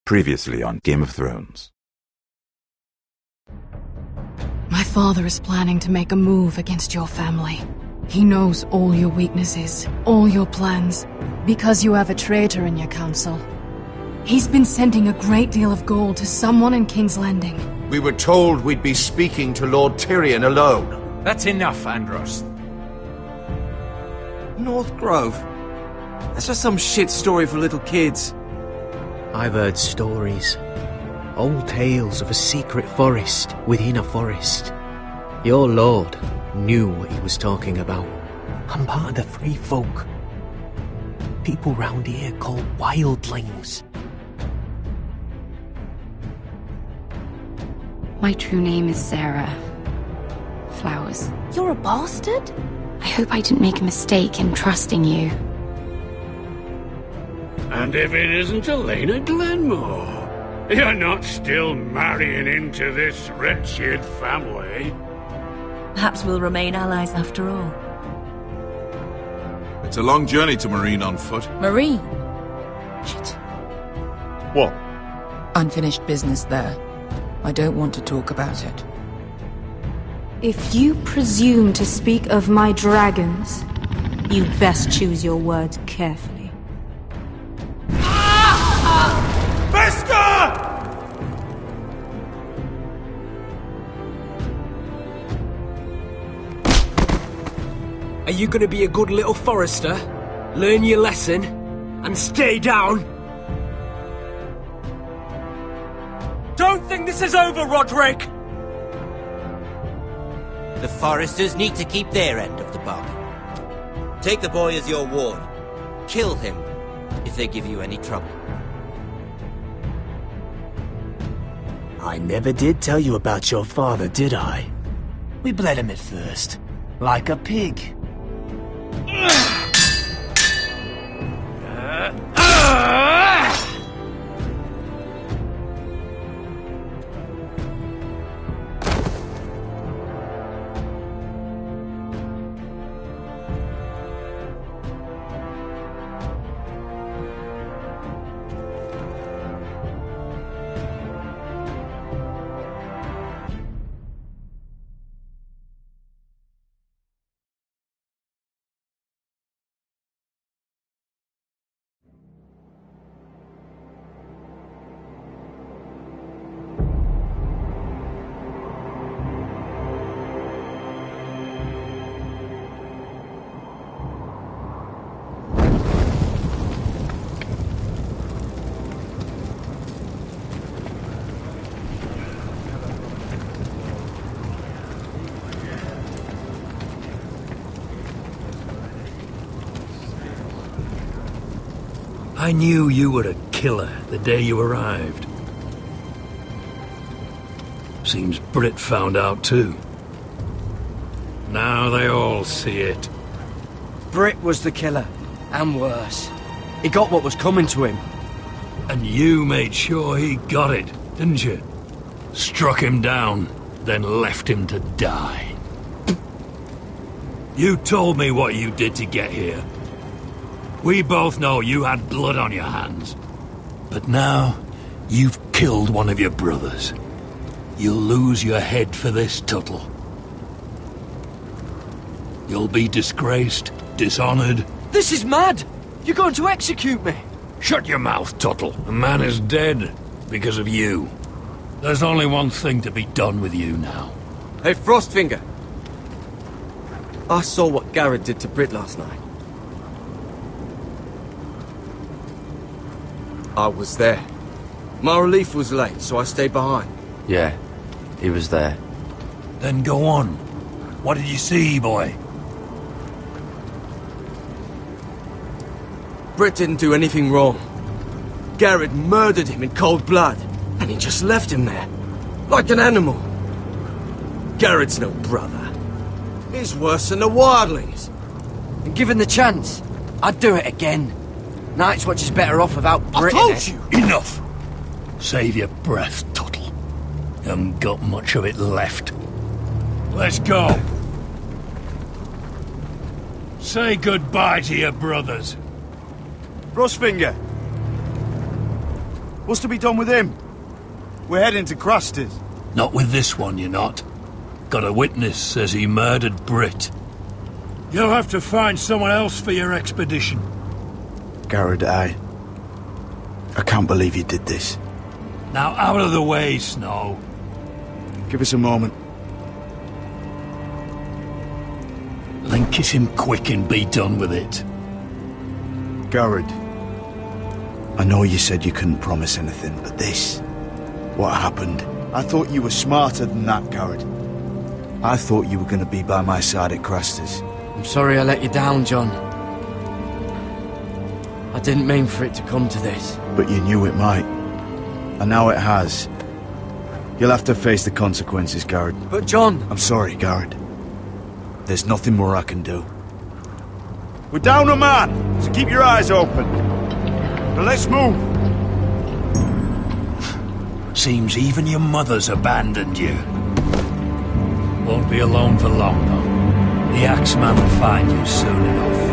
Previously on Game of Thrones. My father is planning to make a move against your family. He knows all your weaknesses, all your plans, because you have a traitor in your council. He's been sending a great deal of gold to someone in King's Landing. We were told we'd be speaking to Lord Tyrion alone. That's enough, Andros. North Grove? That's just some shit story for little kids. I've heard stories. Old tales of a secret forest within a forest. Your lord knew what he was talking about. I'm part of the free folk. People round here called wildlings. My true name is Sarah Flowers. You're a bastard? I hope I didn't make a mistake in trusting you. And if it isn't Elena Glenmore, you're not still marrying into this wretched family. Perhaps we'll remain allies after all. It's a long journey to Marine on foot. Marine? Shit. What? Unfinished business there. I don't want to talk about it. If you presume to speak of my dragons, you best choose your words carefully. Are you gonna be a good little forester? Learn your lesson and stay down? Don't think this is over, Roderick! The foresters need to keep their end of the bargain. Take the boy as your ward. Kill him if they give you any trouble. I never did tell you about your father, did I? We bled him at first, like a pig. I knew you were a killer the day you arrived. Seems Britt found out too. Now they all see it. Britt was the killer, and worse. He got what was coming to him. And you made sure he got it, didn't you? Struck him down, then left him to die. You told me what you did to get here. We both know you had blood on your hands. But now, you've killed one of your brothers. You'll lose your head for this, Tuttle. You'll be disgraced, dishonored. This is mad! You're going to execute me! Shut your mouth, Tuttle. A man is dead because of you. There's only one thing to be done with you now. Hey, Frostfinger! I saw what Garrett did to Britt last night. I was there. My relief was late, so I stayed behind. Yeah, he was there. Then go on. What did you see, boy? Britt didn't do anything wrong. Garrett murdered him in cold blood, and he just left him there. Like an animal. Garrett's no brother. He's worse than the wildlings. And given the chance, I'd do it again. Night's Watch is better off without Britt. I told you! Enough! Save your breath, Tuttle. You haven't got much of it left. Let's go. Say goodbye to your brothers. Frostfinger! What's to be done with him? We're heading to Cruster's. Not with this one, you're not. Got a witness says he murdered Britt. You'll have to find someone else for your expedition. Garrett, I can't believe you did this. Now out of the way, Snow. Give us a moment. Then kiss him quick and be done with it. Garrett, I know you said you couldn't promise anything, but this... what happened? I thought you were smarter than that, Garrett. I thought you were going to be by my side at Craster's. I'm sorry I let you down, John. I didn't mean for it to come to this. But you knew it might. And now it has. You'll have to face the consequences, Garrett. But John... I'm sorry, Garrett. There's nothing more I can do. We're down a man, so keep your eyes open. Now let's move. Seems even your mother's abandoned you. Won't be alone for long, though. The Axeman will find you soon enough.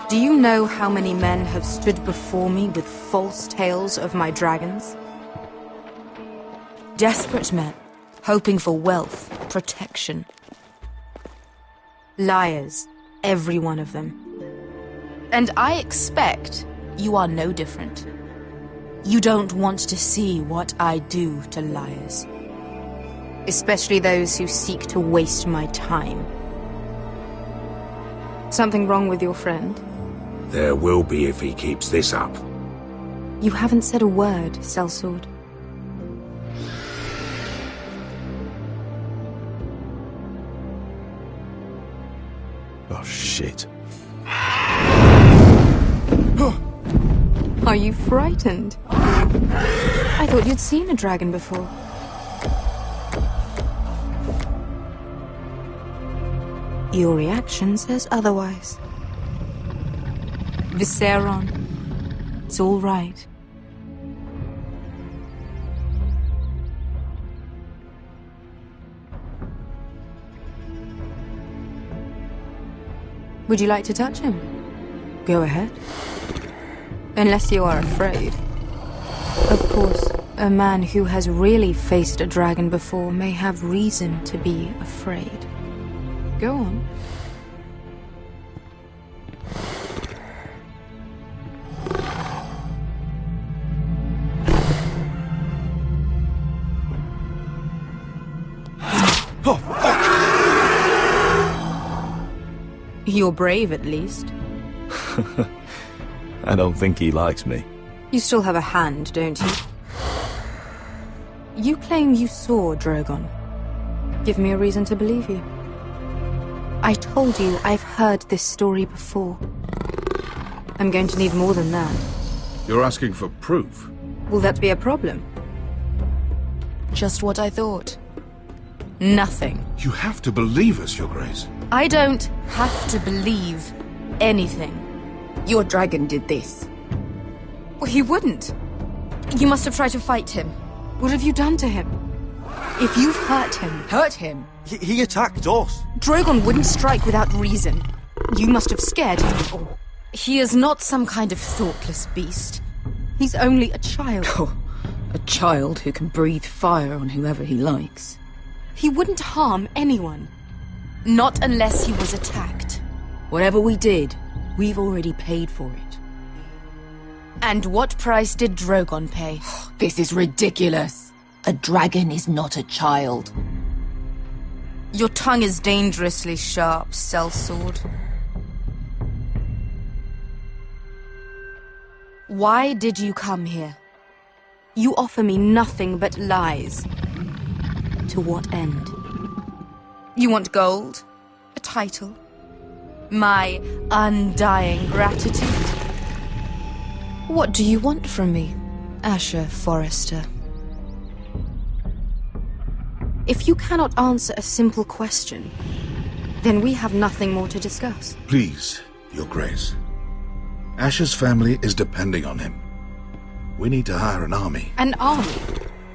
Do you know how many men have stood before me with false tales of my dragons? Desperate men, hoping for wealth, protection. Liars, every one of them. And I expect you are no different. You don't want to see what I do to liars. Especially those who seek to waste my time. Something wrong with your friend? There will be if he keeps this up. You haven't said a word, Sellsword. Oh, shit. Are you frightened? I thought you'd seen a dragon before. Your reaction says otherwise. Visceron. It's all right. Would you like to touch him? Go ahead. Unless you are afraid. Of course, a man who has really faced a dragon before may have reason to be afraid. Go on. You're brave, at least. I don't think he likes me. You still have a hand, don't you? You claim you saw Drogon. Give me a reason to believe you. I told you I've heard this story before. I'm going to need more than that. You're asking for proof? Will that be a problem? Just what I thought. Nothing. You have to believe us, Your Grace. I don't have to believe anything. Your dragon did this. Well, he wouldn't. You must have tried to fight him. What have you done to him? If you've hurt him... Hurt him? He attacked us. Drogon wouldn't strike without reason. You must have scared him. Or he is not some kind of thoughtless beast. He's only a child. Oh, a child who can breathe fire on whoever he likes. He wouldn't harm anyone. Not unless he was attacked. Whatever we did, we've already paid for it. And what price did Drogon pay? This is ridiculous. A dragon is not a child. Your tongue is dangerously sharp, sellsword. Why did you come here? You offer me nothing but lies. To what end? You want gold? A title? My undying gratitude? What do you want from me, Asher Forrester? If you cannot answer a simple question, then we have nothing more to discuss. Please, Your Grace. Asher's family is depending on him. We need to hire an army. An army?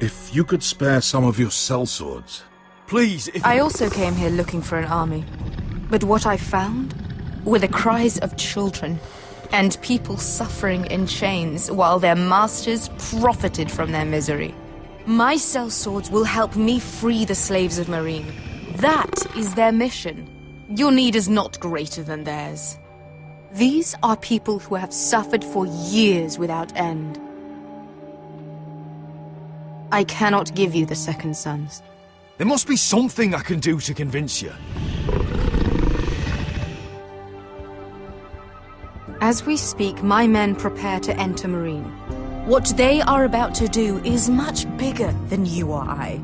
If you could spare some of your sellswords. Please, if... I also came here looking for an army. But what I found were the cries of children and people suffering in chains while their masters profited from their misery. My sellswords will help me free the slaves of Meereen. That is their mission. Your need is not greater than theirs. These are people who have suffered for years without end. I cannot give you the second sons. There must be something I can do to convince you. As we speak, my men prepare to enter Meereen. What they are about to do is much bigger than you or I.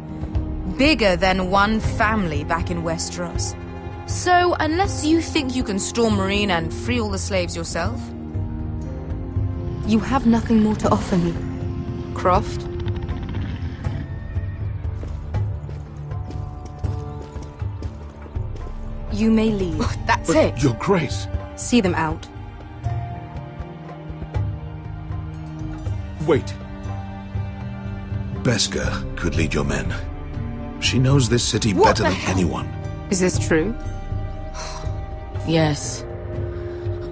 Bigger than one family back in Westeros. So, unless you think you can storm Meereen and free all the slaves yourself, you have nothing more to offer me, Croft. You may leave. That's it. Your Grace. See them out. Wait. Beskha could lead your men. She knows this city better than anyone. Is this true? Yes.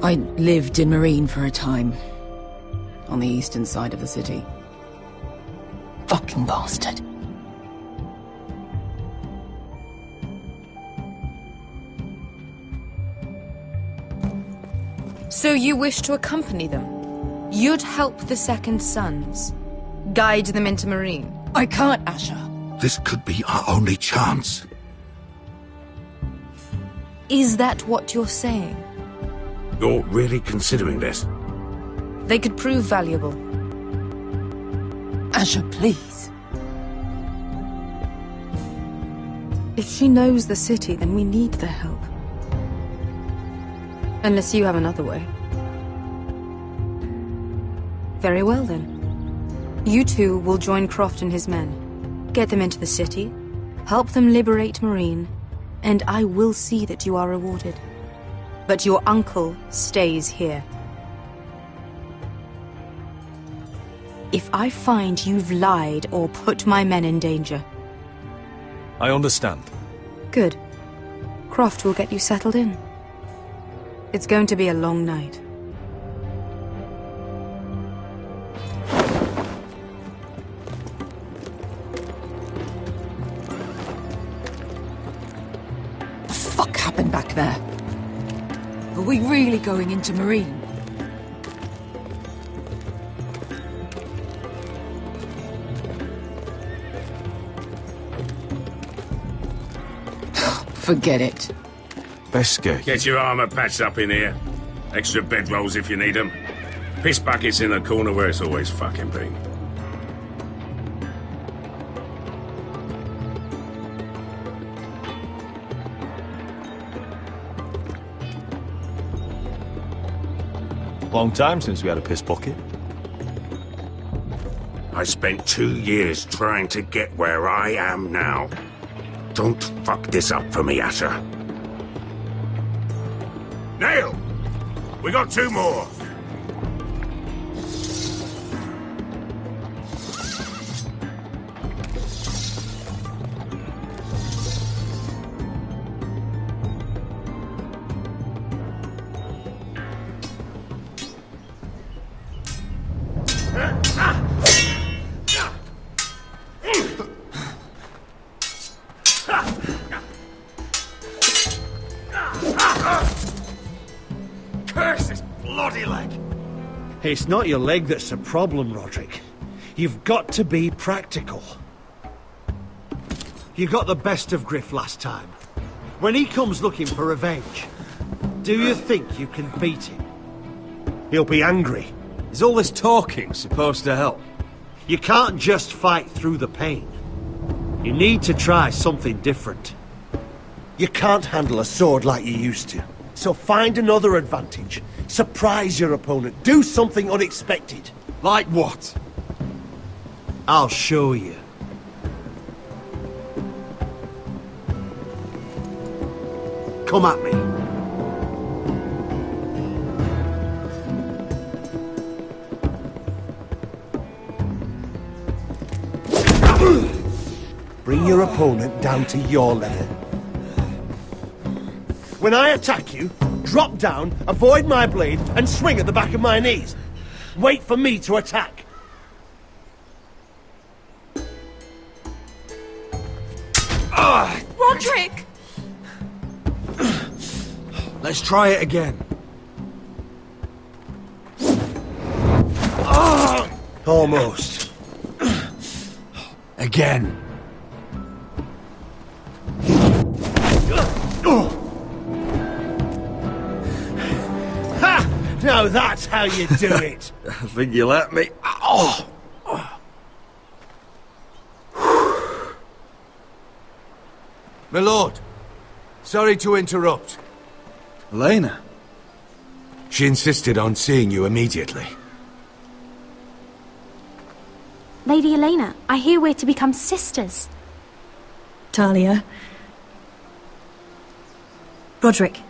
I lived in Meereen for a time. On the eastern side of the city. Fucking bastard. So you wish to accompany them? You'd help the second sons? Guide them into Meereen? I can't, Asher. This could be our only chance. Is that what you're saying? You're really considering this? They could prove valuable. Asher, please. If she knows the city, then we need their help. Unless you have another way. Very well, then. You two will join Croft and his men. Get them into the city, help them liberate Meereen, and I will see that you are rewarded. But your uncle stays here. If I find you've lied or put my men in danger... I understand. Good. Croft will get you settled in. It's going to be a long night. What the fuck happened back there? Are we really going into Meereen? Forget it. Beskha. Get your armor patched up in here. Extra bedrolls if you need them. Piss buckets in the corner where it's always fucking been. Long time since we had a piss bucket. I spent 2 years trying to get where I am now. Don't fuck this up for me, Asher. Nail! We got 2 more! Curse this bloody leg! It's not your leg that's the problem, Roderick. You've got to be practical. You got the best of Griff last time. When he comes looking for revenge, do you think you can beat him? He'll be angry. Is all this talking supposed to help? You can't just fight through the pain. You need to try something different. You can't handle a sword like you used to. So find another advantage. Surprise your opponent. Do something unexpected. Like what? I'll show you. Come at me. Bring your opponent down to your level. When I attack you, drop down, avoid my blade, and swing at the back of my knees. Wait for me to attack. Roderick! Let's try it again. Almost. Again. Ha! Now that's how you do it. I think you let me. Oh! My lord, sorry to interrupt. Elena? She insisted on seeing you immediately. Lady Elena, I hear we're to become sisters. Talia. Roderick.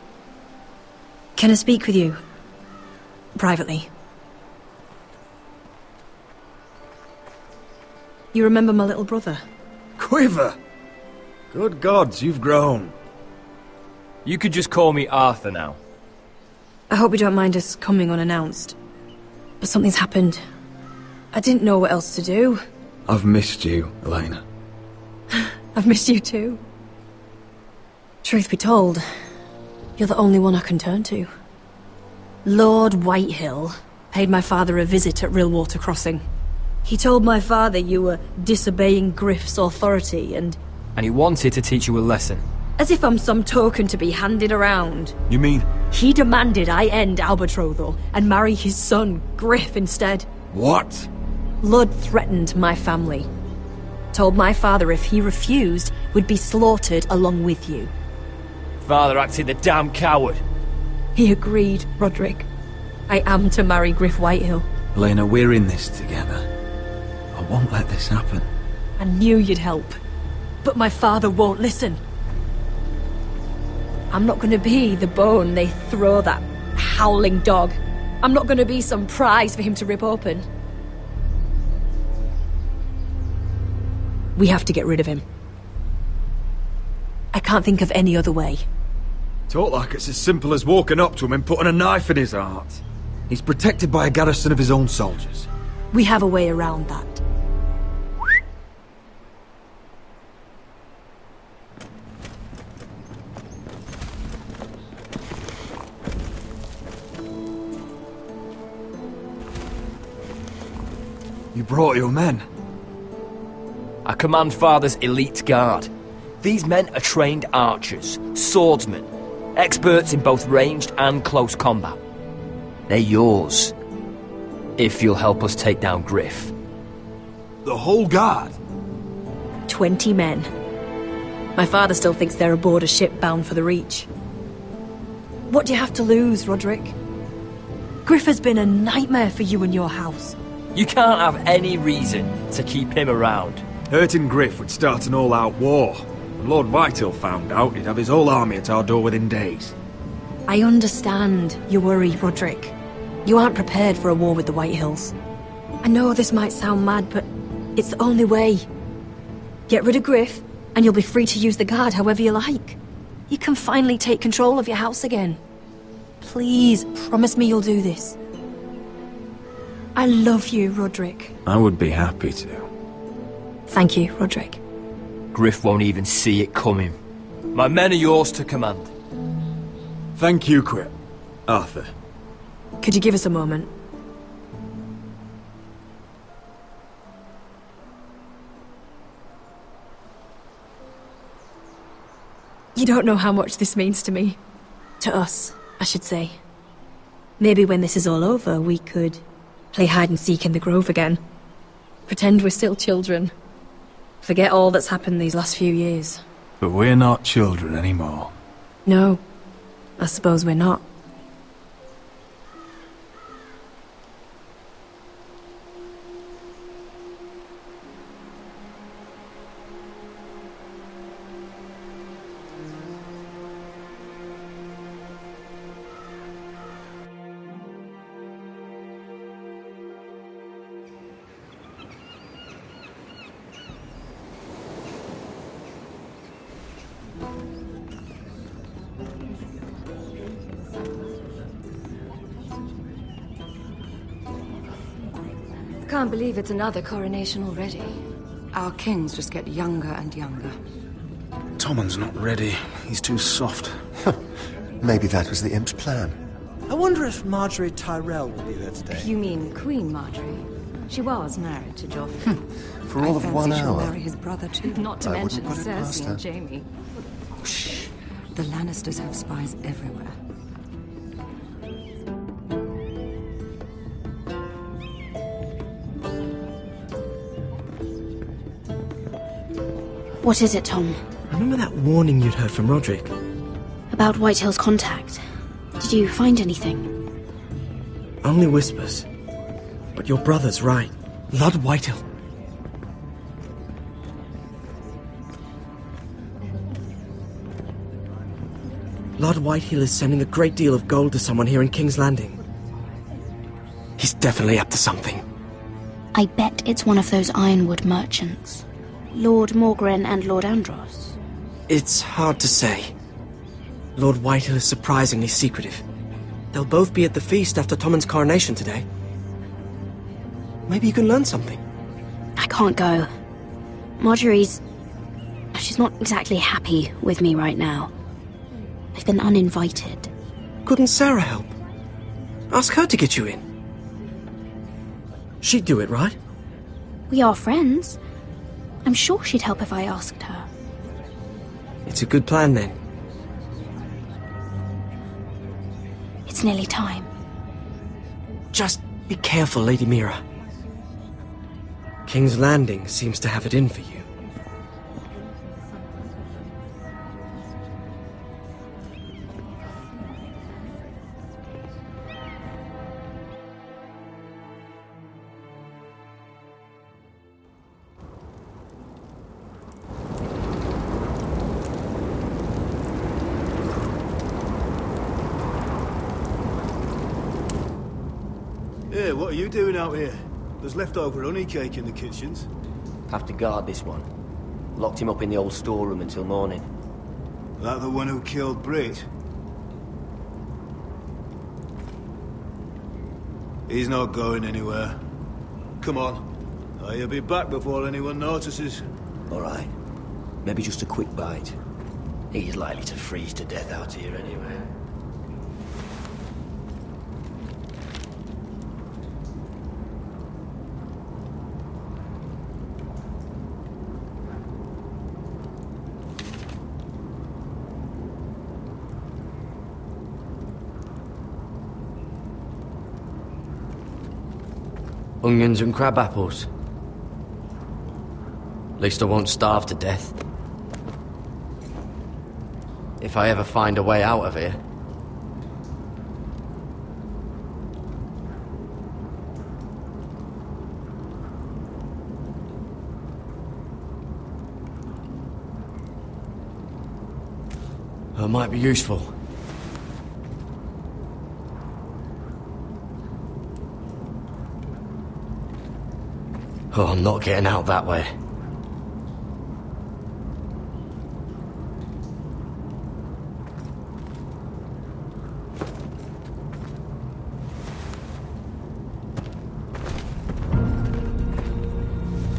Can I speak with you? Privately. You remember my little brother? Quiver! Good gods, you've grown. You could just call me Arthur now. I hope you don't mind us coming unannounced. But something's happened. I didn't know what else to do. I've missed you, Elena. I've missed you too. Truth be told, you're the only one I can turn to. Lord Whitehill paid my father a visit at Rillwater Crossing. He told my father you were disobeying Griff's authority and he wanted to teach you a lesson. as if I'm some token to be handed around. You mean? He demanded I end our betrothal and marry his son, Griff, instead. What? Lud threatened my family. Told my father if he refused, we'd be slaughtered along with you. Father acted the damn coward. He agreed, Roderick. I am to marry Griff Whitehill. Elena, we're in this together. I won't let this happen. I knew you'd help. But my father won't listen. I'm not gonna be the bone they throw that howling dog. I'm not gonna be some prize for him to rip open. We have to get rid of him. I can't think of any other way. Talk like it's as simple as walking up to him and putting a knife in his heart. He's protected by a garrison of his own soldiers. We have a way around that. You brought your men. I command Father's elite guard. These men are trained archers, swordsmen, experts in both ranged and close combat. They're yours, if you'll help us take down Griff. The whole guard? 20 men. My father still thinks they're aboard a ship bound for the Reach. What do you have to lose, Roderick? Griff has been a nightmare for you and your house. You can't have any reason to keep him around. Hurting Griff would start an all-out war. When Lord Whitehill found out, he'd have his whole army at our door within days. I understand your worry, Roderick. You aren't prepared for a war with the Whitehills. I know this might sound mad, but it's the only way. Get rid of Griff, and you'll be free to use the guard however you like. You can finally take control of your house again. Please, promise me you'll do this. I love you, Roderick. I would be happy to. Thank you, Roderick. Griff won't even see it coming. My men are yours to command. Thank you, Arthur. Could you give us a moment? You don't know how much this means to me. To us, I should say. Maybe when this is all over, we could play hide and seek in the grove again. Pretend we're still children. Forget all that's happened these last few years. But we're not children anymore. No, I suppose we're not. I can't believe it's another coronation already. Our kings just get younger and younger. Tommen's not ready. He's too soft. Maybe that was the imp's plan. I wonder if Marjorie Tyrell will be there today. You mean Queen Marjorie? She was married to Joffrey. For all of 1 she'll hour. marry his brother too. Not to I mention wouldn't put it past Cersei her. and Jaime. Shh. The Lannisters have spies everywhere. What is it, Tom? Remember that warning you'd heard from Roderick? About Whitehill's contact. Did you find anything? Only whispers. But your brother's right. Lord Whitehill. Lord Whitehill is sending a great deal of gold to someone here in King's Landing. He's definitely up to something. I bet it's one of those ironwood merchants. Lord Morgren and Lord Andros. It's hard to say. Lord Whitehill is surprisingly secretive. They'll both be at the feast after Tommen's coronation today. Maybe you can learn something. I can't go. Marjorie's... she's not exactly happy with me right now. I've been uninvited. Couldn't Sarah help? Ask her to get you in. She'd do it, right? We are friends. I'm sure she'd help if I asked her. It's a good plan, then. It's nearly time. Just be careful, Lady Mira. King's Landing seems to have it in for you. Hey, what are you doing out here? There's leftover honey cake in the kitchens. Have to guard this one. Locked him up in the old storeroom until morning. That the one who killed Brit? He's not going anywhere. Come on. He'll be back before anyone notices. All right. Maybe just a quick bite. He's likely to freeze to death out here anyway. Onions and crab apples. At least I won't starve to death. If I ever find a way out of here. but might be useful. Oh, I'm not getting out that way.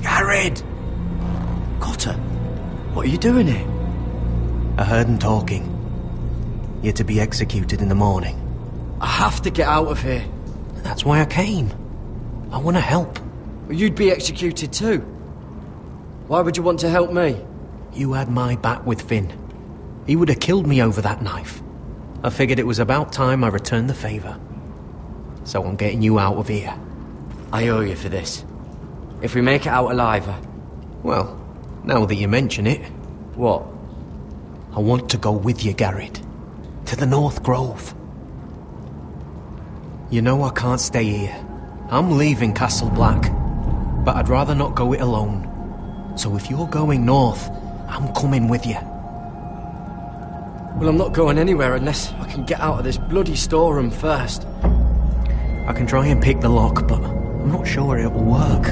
Garrett! Cotter, what are you doing here? I heard him talking. You're to be executed in the morning. I have to get out of here. That's why I came. I want to help. You'd be executed too. Why would you want to help me? You had my back with Finn. He would have killed me over that knife. I figured it was about time I returned the favour. So I'm getting you out of here. I owe you for this. If we make it out alive... Well, now that you mention it... What? I want to go with you, Garrett. To the North Grove. You know I can't stay here. I'm leaving Castle Black. But I'd rather not go it alone. So if you're going north, I'm coming with you. Well, I'm not going anywhere unless I can get out of this bloody storeroom first. I can try and pick the lock, but I'm not sure it will work.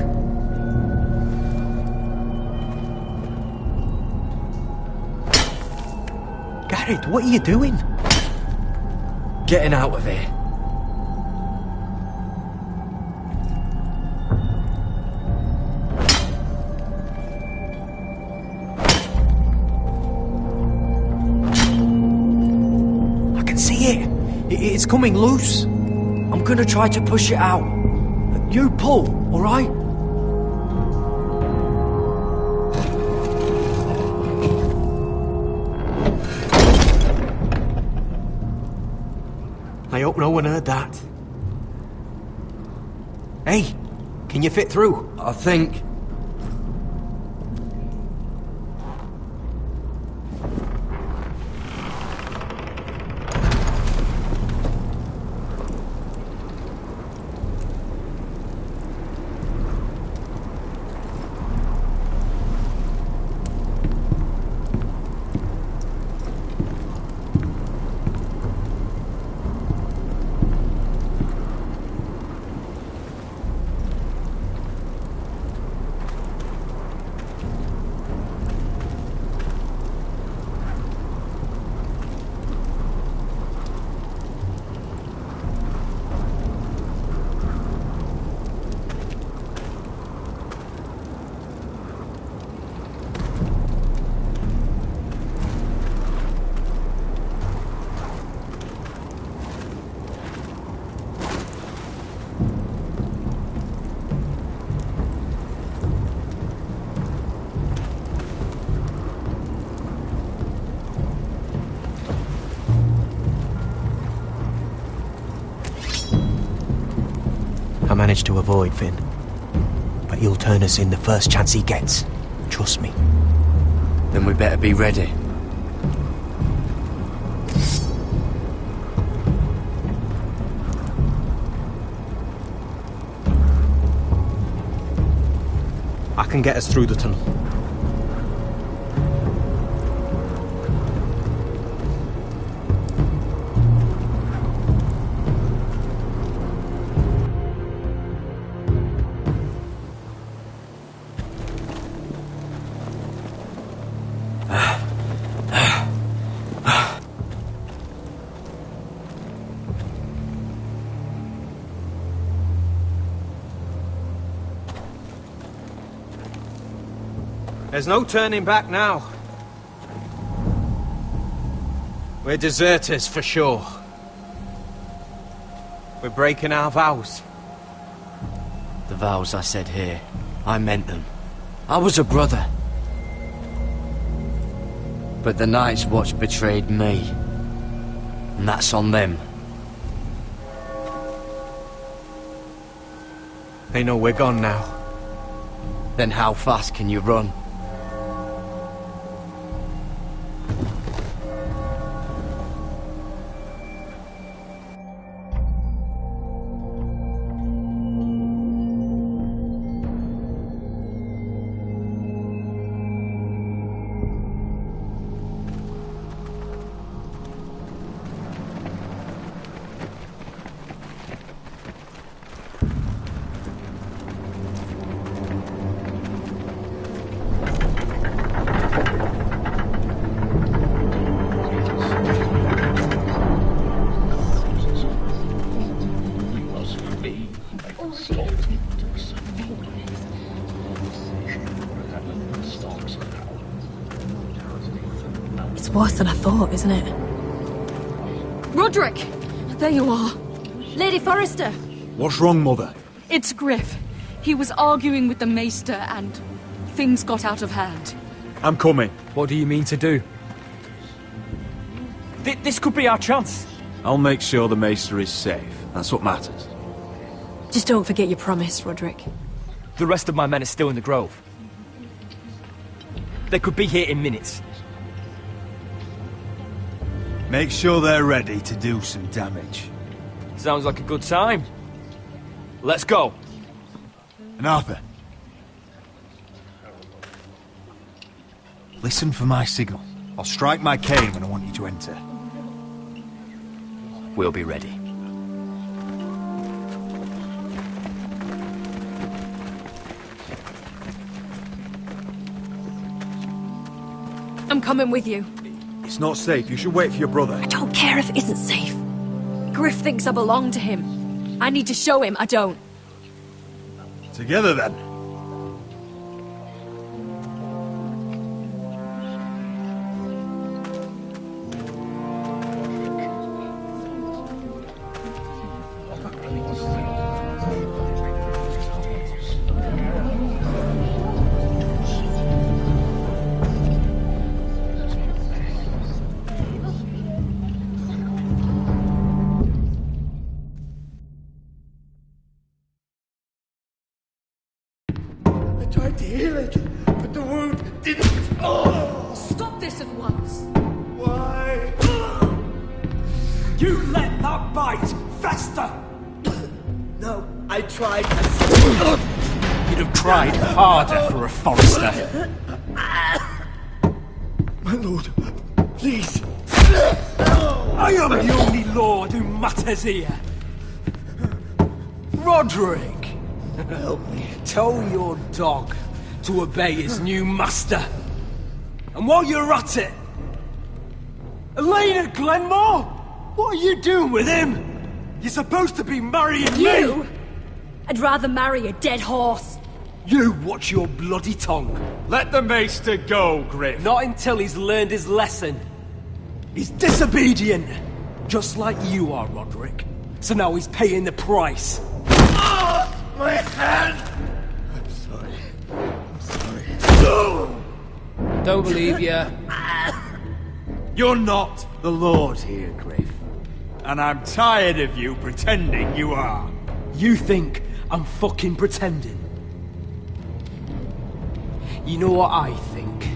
Garrett, what are you doing? Getting out of here. It's coming loose. I'm gonna try to push it out. You pull, alright? I hope no one heard that. Hey, can you fit through? I think... I managed to avoid Finn. But he'll turn us in the first chance he gets. Trust me. Then we better be ready. I can get us through the tunnel. There's no turning back now. We're deserters for sure. We're breaking our vows. The vows I said here, I meant them. I was a brother. But the Night's Watch betrayed me. And that's on them. They know we're gone now. Then how fast can you run? worse than I thought, isn't it? Roderick! There you are. Lady Forrester! What's wrong, Mother? It's Griff. He was arguing with the Maester and things got out of hand. I'm coming. What do you mean to do? This could be our chance. I'll make sure the Maester is safe. That's what matters. Just don't forget your promise, Roderick. The rest of my men are still in the grove. They could be here in minutes. Make sure they're ready to do some damage. Sounds like a good time. Let's go. And Arthur, listen for my signal. I'll strike my cane when I want you to enter. We'll be ready. I'm coming with you. It's not safe. You should wait for your brother. I don't care if it isn't safe. Griff thinks I belong to him. I need to show him I don't. Together, then. Tried to heal it, but the wound didn't. Oh! Stop this at once. Why? You let that bite fester! No, I tried. You'd have tried harder for a Forrester. My lord, please. I am the only lord who matters here. Roderick! Help me. Tell your dog to obey his new master. And while you're at it, Elena Glenmore, what are you doing with him? You're supposed to be marrying You? me. I'd rather marry a dead horse. You watch your bloody tongue. Let the Maester go, Griff. Not until he's learned his lesson. He's disobedient, just like you are, Roderick. So now he's paying the price. My hand! I'm sorry. Don't believe ya. You're not the Lord here, Griff. And I'm tired of you pretending you are. You think I'm fucking pretending? You know what I think?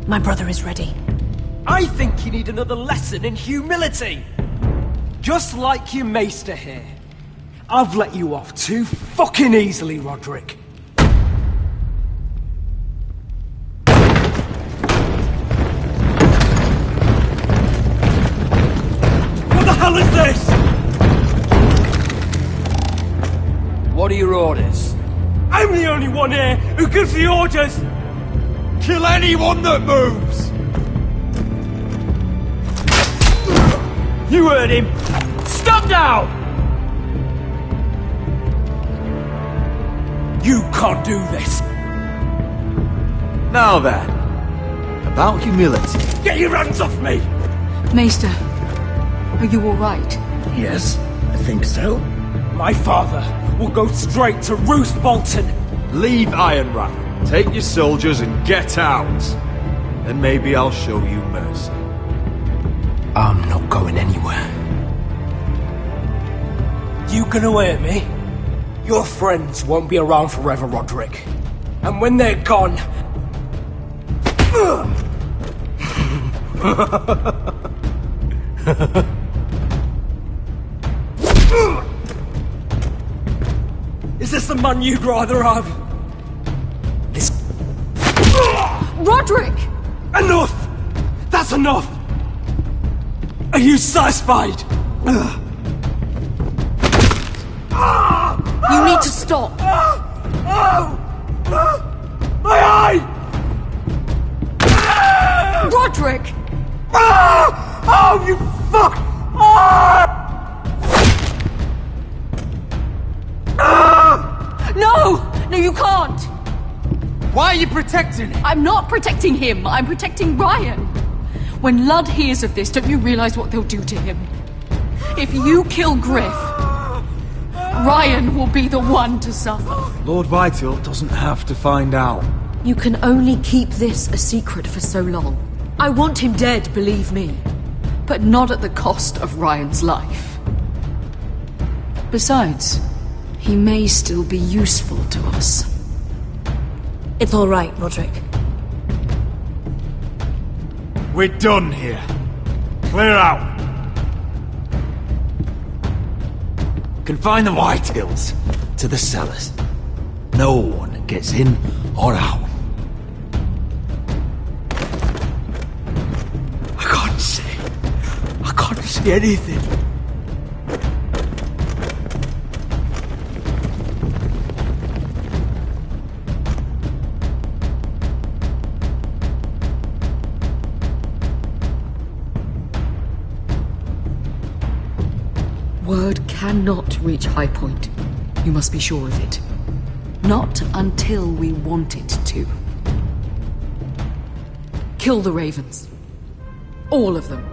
My brother is ready. I think you need another lesson in humility. Just like your maester here. I've let you off too fucking easily, Roderick. What the hell is this? What are your orders? I'm the only one here who gives the orders. Kill anyone that moves! You heard him! Stop now! You can't do this. Now then, about humility. Get your hands off me! Maester, are you all right? Yes, I think so. My father will go straight to Roose Bolton. Leave Ironrath. Take your soldiers and get out. And maybe I'll show you mercy. I'm not going anywhere. You gonna hurt me? Your friends won't be around forever, Roderick. And when they're gone... Is this the man you'd rather have? This... Roderick! Enough! That's enough! Are you satisfied? You need to stop. My eye! Roderick! Oh, you fuck! No! No, you can't! Why are you protecting him? I'm not protecting him. I'm protecting Ryan. When Ludd hears of this, don't you realize what they'll do to him? If you kill Griff, Ryan will be the one to suffer. Lord Whitehill doesn't have to find out. You can only keep this a secret for so long. I want him dead, believe me. But not at the cost of Ryan's life. Besides, he may still be useful to us. It's all right, Roderick. We're done here. Clear out. Confine the Whitehills to the cellars. No one gets in or out. I can't see anything. Word cannot reach High Point. You must be sure of it. Not until we want it to. Kill the ravens. All of them.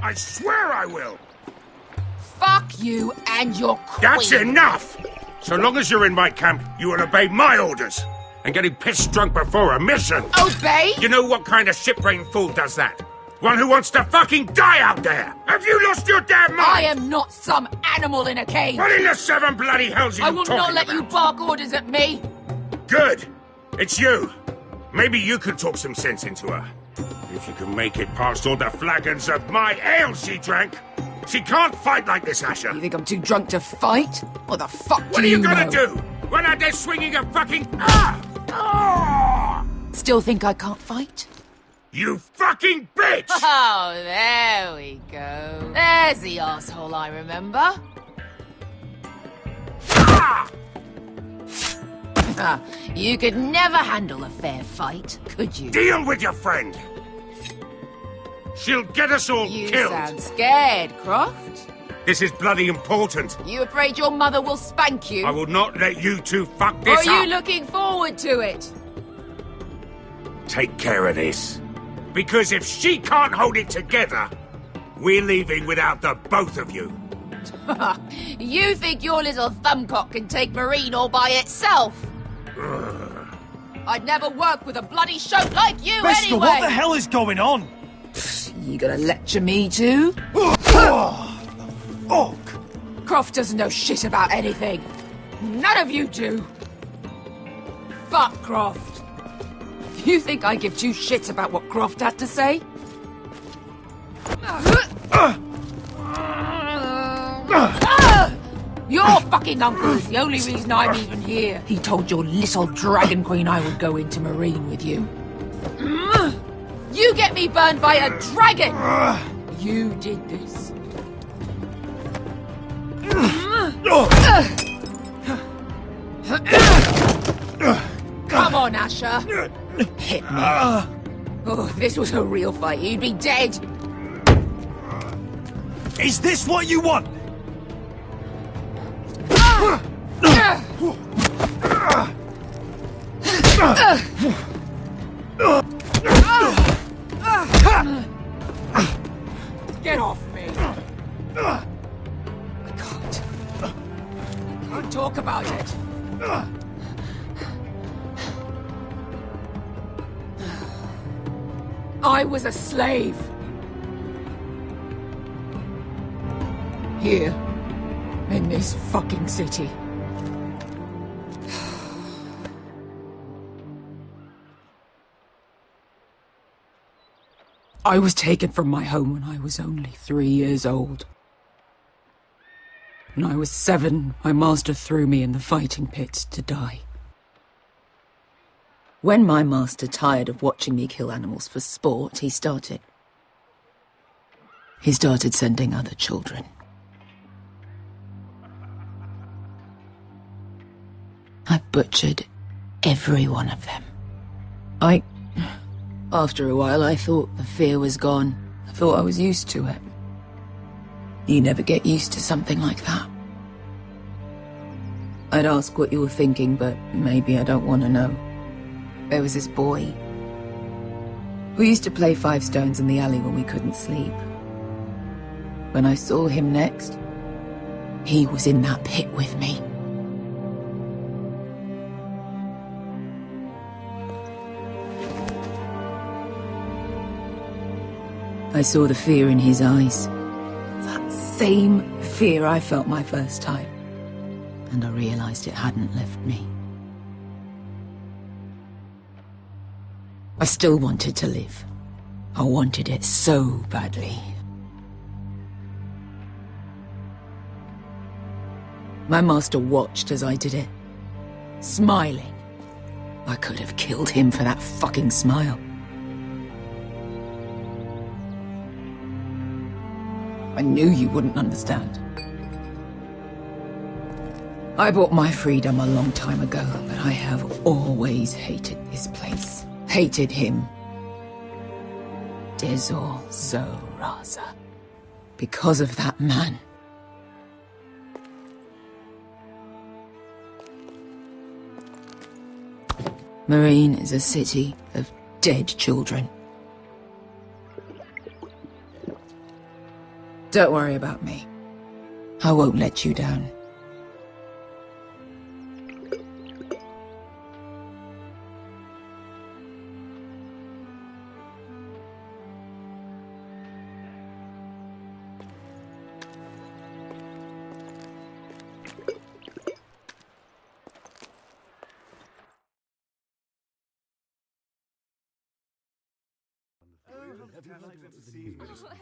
I swear I will! Fuck you and your queen. That's enough! So long as you're in my camp, you will obey my orders. And getting pissed drunk before a mission. Obey? You know what kind of ship-brained fool does that? One who wants to fucking die out there! Have you lost your damn mind? I am not some animal in a cage. What in the seven bloody hells are you I will talking not let about? you bark orders at me. Good. It's you. Maybe you can talk some sense into her. If you can make it past all the flagons of my ale she drank. She can't fight like this, Asher. You think I'm too drunk to fight? What the fuck What do are you know? gonna do? When out there swinging a fucking... Still think I can't fight? You fucking bitch! Oh, there we go. There's the asshole I remember. You could never handle a fair fight, could you? Deal with your friend! She'll get us all You killed! sound scared, Croft. This is bloody important. You afraid your mother will spank you? I will not let you two fuck Or this are up! you looking forward to it? Take care of this. Because if she can't hold it together, we're leaving without the both of you. You think your little thumbcock can take Marine all by itself? I'd never work with a bloody shote like you Bester, anyway! what the hell is going on? You gonna lecture me too? Fuck! Croft doesn't know shit about anything. None of you do. Fuck Croft. You think I give two shits about what Croft has to say? Your fucking uncle is the only reason I'm even here. He told your little dragon queen I would go into Marine with you. You get me burned by a dragon! You did this. Come on, Asher. Hit me. Oh, if this was a real fight, you'd be dead. Is this what you want? Get off me. I can't talk about it. I was a slave. Here. In this fucking city. I was taken from my home when I was only 3 years old. When I was 7, my master threw me in the fighting pit to die. When my master tired of watching me kill animals for sport, he started sending other children. I butchered every one of them. I After a while, I thought the fear was gone. I thought I was used to it. You never get used to something like that. I'd ask what you were thinking, but maybe I don't want to know. There was this boy. We used to play 5 stones in the alley when we couldn't sleep. When I saw him next, he was in that pit with me. I saw the fear in his eyes. That same fear I felt my first time. And I realized it hadn't left me. I still wanted to live. I wanted it so badly. My master watched as I did it, smiling. I could have killed him for that fucking smile. I knew you wouldn't understand. I bought my freedom a long time ago, but I have always hated this place. Hated him. Dezor Zoraza. Because of that man. Marine is a city of dead children. Don't worry about me. I won't let you down.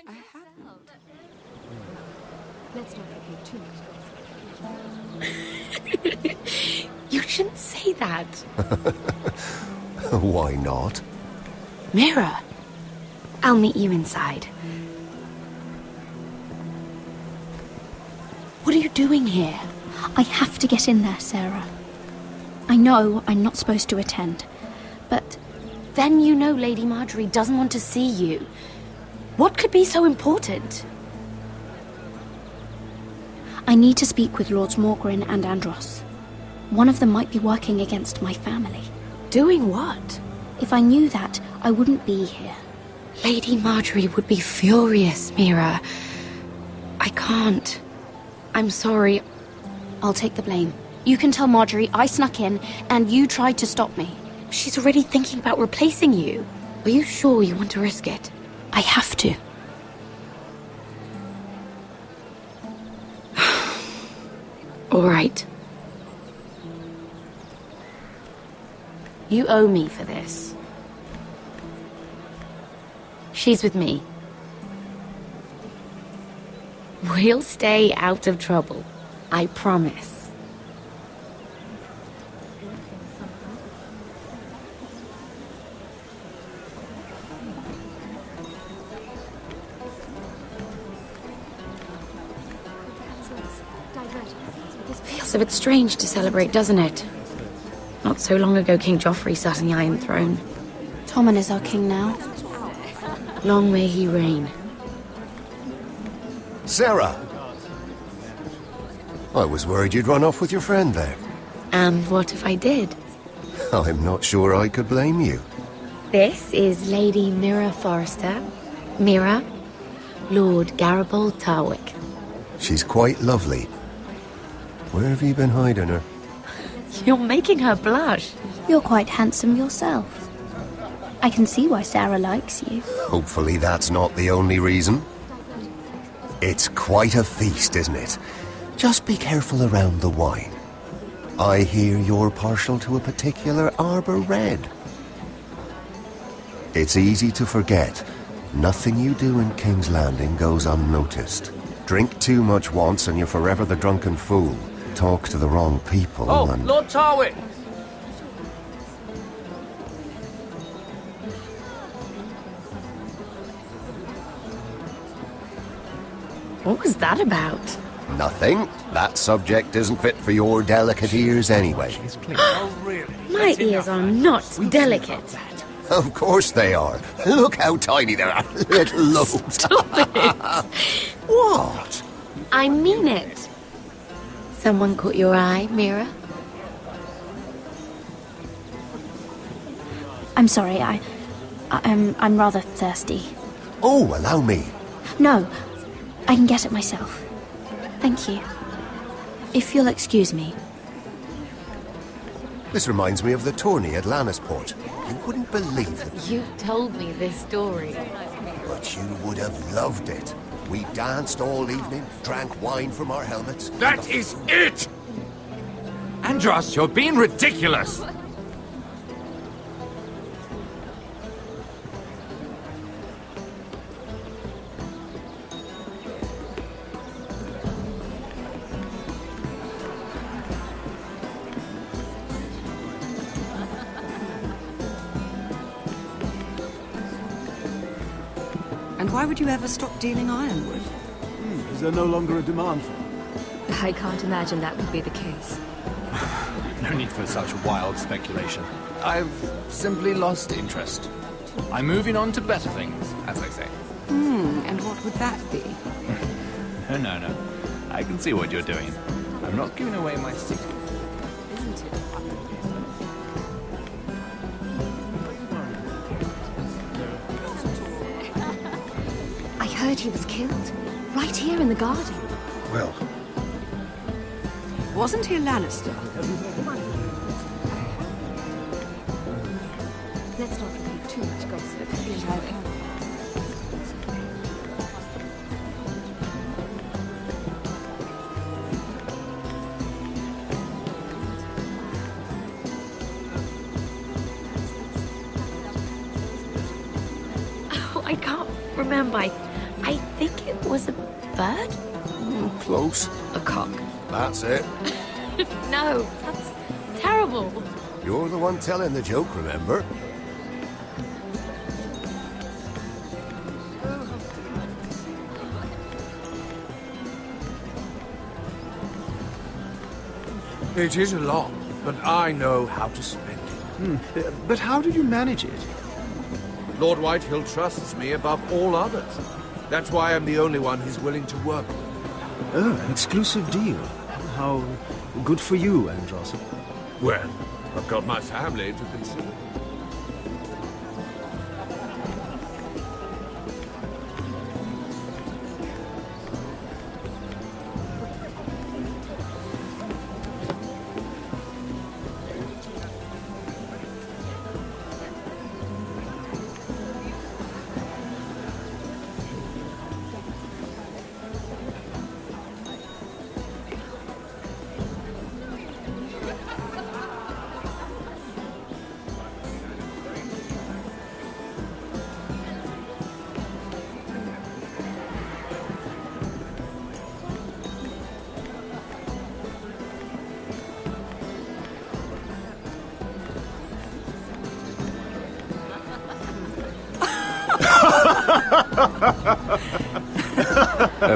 I have. Let's not get too much. You shouldn't say that. Why not? Mira, I'll meet you inside. What are you doing here? I have to get in there, Sarah. I know I'm not supposed to attend, but... Then you know Lady Marjorie doesn't want to see you. What could be so important? I need to speak with Lords Morgrin and Andros. One of them might be working against my family. Doing what? If I knew that, I wouldn't be here. Lady Marjorie would be furious, Mira. I can't. I'm sorry. I'll take the blame. You can tell Marjorie I snuck in and you tried to stop me. She's already thinking about replacing you. Are you sure you want to risk it? I have to. All right. You owe me for this. She's with me. We'll stay out of trouble. I promise. Feels a bit strange to celebrate, doesn't it? Not so long ago, King Joffrey sat on the Iron Throne. Tommen is our king now. Long may he reign. Sarah! I was worried you'd run off with your friend there. And what if I did? I'm not sure I could blame you. This is Lady Mira Forrester. Mira, Lord Garibald Tarwick. She's quite lovely. Where have you been hiding her? You're making her blush. You're quite handsome yourself. I can see why Sarah likes you. Hopefully that's not the only reason. It's quite a feast, isn't it? Just be careful around the wine. I hear you're partial to a particular Arbor Red. It's easy to forget. Nothing you do in King's Landing goes unnoticed. Drink too much once and you're forever the drunken fool. Talk to the wrong people and... Lord Tarwick! What was that about? Nothing. That subject isn't fit for your delicate ears anyway. My ears are not delicate. Of course they are. Look how tiny they are. Little lobes. Stop it! What? I mean it. Someone caught your eye, Mira? I'm sorry, I'm rather thirsty. Oh, allow me. No, I can get it myself. Thank you. If you'll excuse me. This reminds me of the tourney at Lannisport. You wouldn't believe it. You've told me this story. But you would have loved it. We danced all evening, drank wine from our helmets. That is it! Andros, you're being ridiculous! And why would you ever stop dealing ironwood? Is there no longer a demand for it? I can't imagine that would be the case. No need for such wild speculation. I've simply lost interest. I'm moving on to better things, as I say. And what would that be? No. I can see what you're doing. I'm not giving away my secret. Isn't it? I heard he was killed. Right here in the garden. Well, Wasn't he a Lannister? Let's not repeat too much gossip. Oh, I can't remember. I think it was a bird? Close. A cock. That's it. No, that's terrible. You're the one telling the joke, remember? It is a lot, but I know how to spend it. But how did you manage it? Lord Whitehill trusts me above all others. That's why I'm the only one he's willing to work with. Oh, an exclusive deal. How good for you, Andros. Well, I've got my family to consider.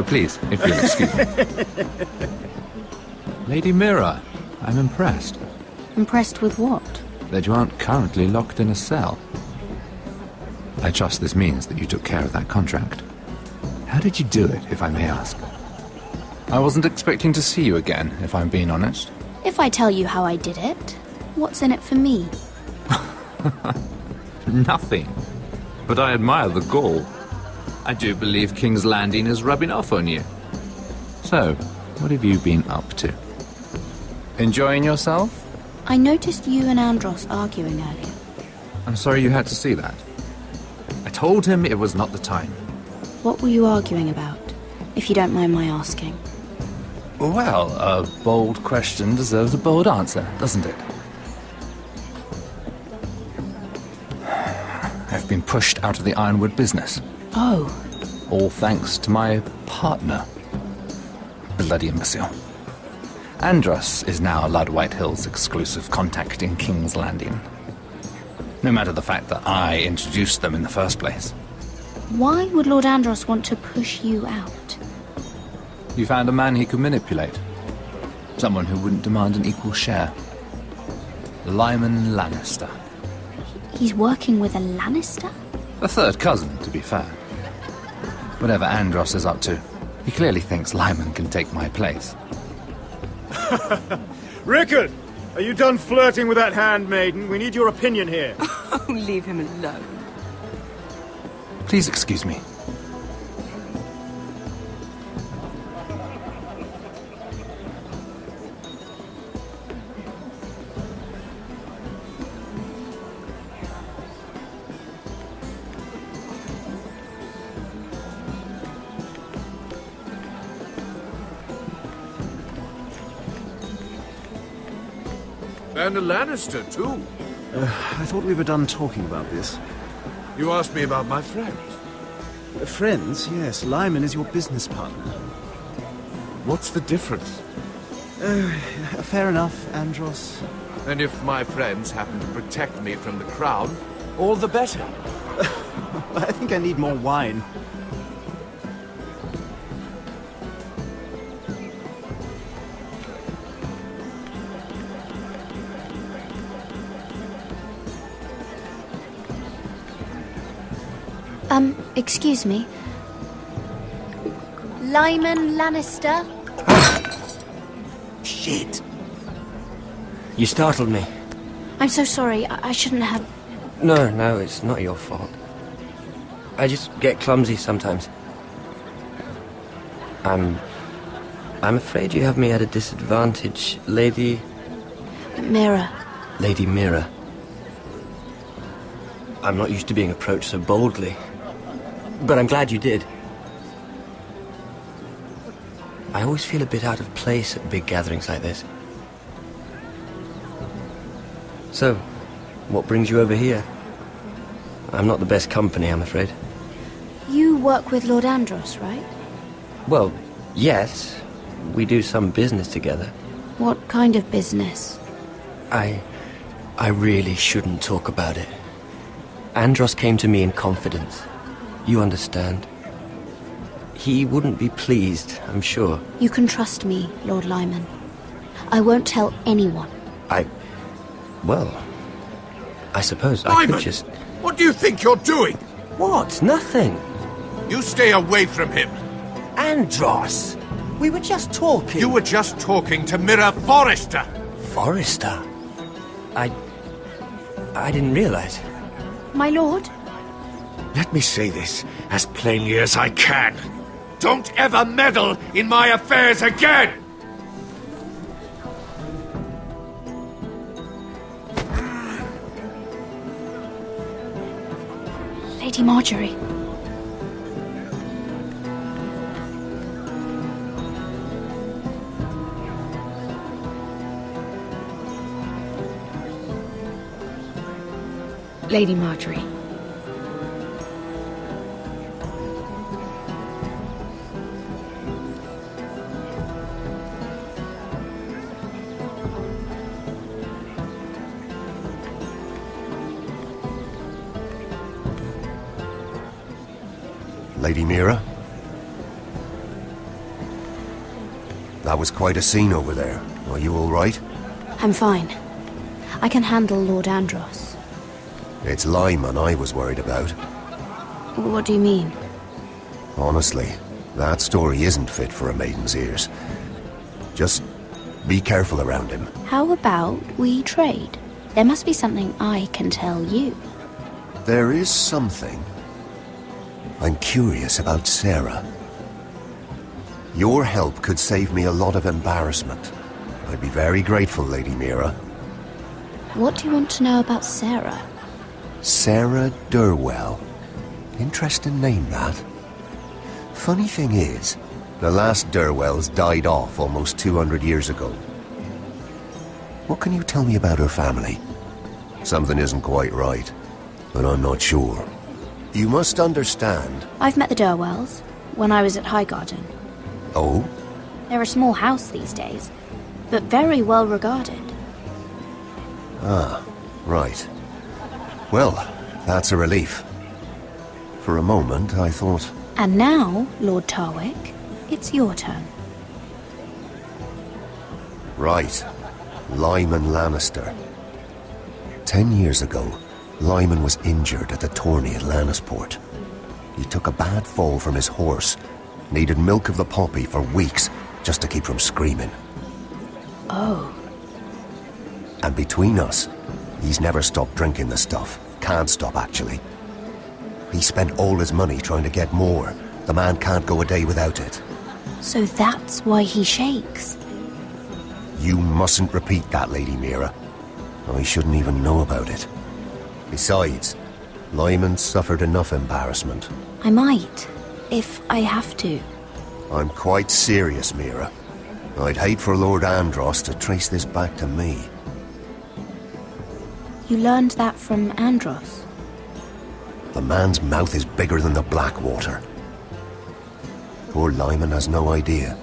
Please, if you'll excuse me. Lady Mira, I'm impressed Impressed with what? that you aren't currently locked in a cell. I trust this means that you took care of that contract. How did you do it, if I may ask? I wasn't expecting to see you again, if I'm being honest. If I tell you how I did it, what's in it for me? Nothing. But I admire the gall. I do believe King's Landing is rubbing off on you. So, what have you been up to? Enjoying yourself? I noticed you and Andros arguing earlier. I'm sorry you had to see that. I told him it was not the time. What were you arguing about, if you don't mind my asking? Well, a bold question deserves a bold answer, doesn't it? I've been pushed out of the ironwood business. Oh. All thanks to my partner. Bloody imbecile. Andros is now Lord Whitehill's exclusive contact in King's Landing. No matter the fact that I introduced them in the first place. Why would Lord Andros want to push you out? You found a man he could manipulate. Someone who wouldn't demand an equal share. Lyman Lannister. He's working with a Lannister? A third cousin, to be fair. Whatever Andros is up to, he clearly thinks Lyman can take my place. Rickard! Are you done flirting with that handmaiden? We need your opinion here. Oh, leave him alone. Please excuse me. And a Lannister, too. I thought we were done talking about this. You asked me about my friends. Friends, yes. Lyman is your business partner. What's the difference? Fair enough, Andros. And if my friends happen to protect me from the crown, all the better. I think I need more wine. Excuse me. Lyman Lannister? Shit. You startled me. I'm so sorry. I shouldn't have... No, it's not your fault. I just get clumsy sometimes. I'm afraid you have me at a disadvantage, Lady... Mira. Lady Mira. I'm not used to being approached so boldly. But I'm glad you did. I always feel a bit out of place at big gatherings like this. So, what brings you over here? I'm not the best company, I'm afraid. You work with Lord Andros, right? Well, yes. We do some business together. What kind of business? I really shouldn't talk about it. Andros came to me in confidence. You understand. He wouldn't be pleased, I'm sure. You can trust me, Lord Lyman. I won't tell anyone. Well, I suppose Lyman, I could just... What do you think you're doing? What? Nothing. You stay away from him. Andros! We were just talking. You were just talking to Mira Forrester. Forrester? I didn't realize. My lord? Let me say this as plainly as I can. Don't ever meddle in my affairs again! Lady Marjorie. Lady Marjorie. Lady Mira? That was quite a scene over there. Are you all right? I'm fine. I can handle Lord Andros. It's Lyman I was worried about. What do you mean? Honestly, that story isn't fit for a maiden's ears. Just be careful around him. How about we trade? There must be something I can tell you. There is something. I'm curious about Sarah. Your help could save me a lot of embarrassment. I'd be very grateful, Lady Mira. What do you want to know about Sarah? Sarah Durwell. Interesting name, that. Funny thing is, the last Durwells died off almost 200 years ago. What can you tell me about her family? Something isn't quite right, but I'm not sure. You must understand. I've met the Durwells when I was at Highgarden. Oh? They're a small house these days, but very well regarded. Ah, right. Well, that's a relief. For a moment, I thought... And now, Lord Tarwick, it's your turn. Right. Lyman Lannister. 10 years ago, Lyman was injured at the tourney at Lannisport. He took a bad fall from his horse. Needed milk of the poppy for weeks just to keep from screaming. Oh. And between us, he's never stopped drinking the stuff. Can't stop, actually. He spent all his money trying to get more. The man can't go a day without it. So that's why he shakes. You mustn't repeat that, Lady Mira. I shouldn't even know about it. Besides, Lyman suffered enough embarrassment. I might, if I have to. I'm quite serious, Mira. I'd hate for Lord Andros to trace this back to me. You learned that from Andros? The man's mouth is bigger than the Blackwater. Poor Lyman has no idea.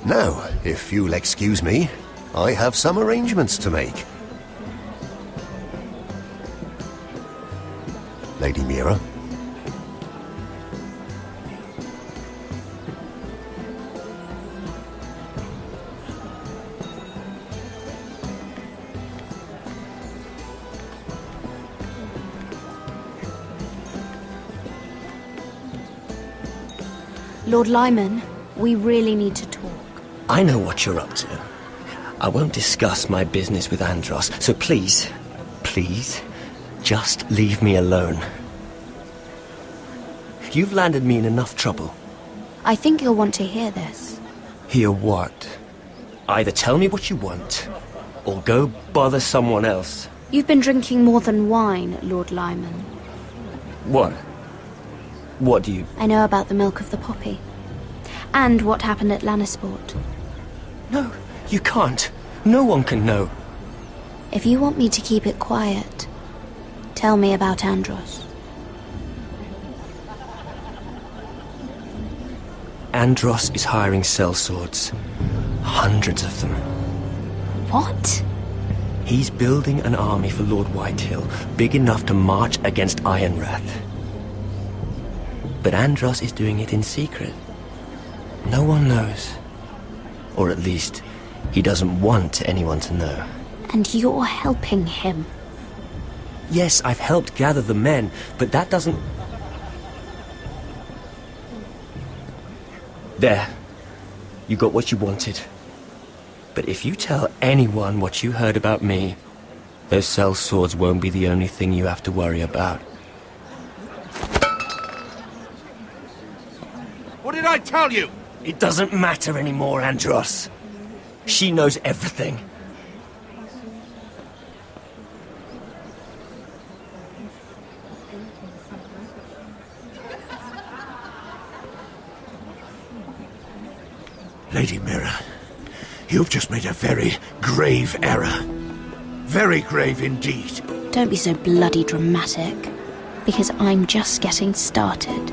Now, if you'll excuse me, I have some arrangements to make. Lady Mira? Lord Lyman, we really need to talk. I know what you're up to. I won't discuss my business with Andros, so please, just leave me alone. You've landed me in enough trouble. I think you'll want to hear this. Hear what? Either tell me what you want, or go bother someone else. You've been drinking more than wine, Lord Lyman. What? What do you... I know about the milk of the poppy. And what happened at Lannisport. No, you can't. No one can know. If you want me to keep it quiet, tell me about Andros. Andros is hiring sellswords. Hundreds of them. What? He's building an army for Lord Whitehill, big enough to march against Ironrath. But Andros is doing it in secret. No one knows. Or at least, he doesn't want anyone to know. And you're helping him. Yes, I've helped gather the men, but that doesn't... There. You got what you wanted. But if you tell anyone what you heard about me, those sellswords won't be the only thing you have to worry about. What did I tell you? It doesn't matter anymore, Andros. She knows everything. Lady Mira, you've just made a very grave error. Very grave indeed. Don't be so bloody dramatic, because I'm just getting started.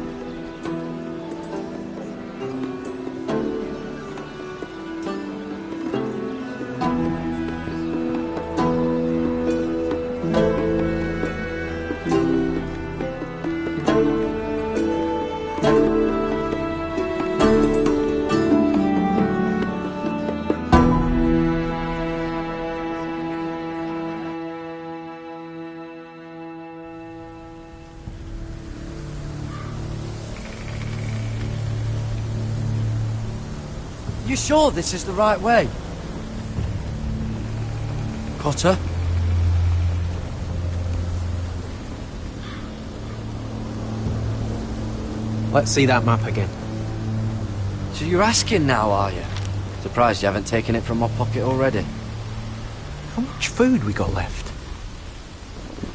You sure this is the right way? Cotter? Let's see that map again. So you're asking now, are you? Surprised you haven't taken it from my pocket already. How much food we got left?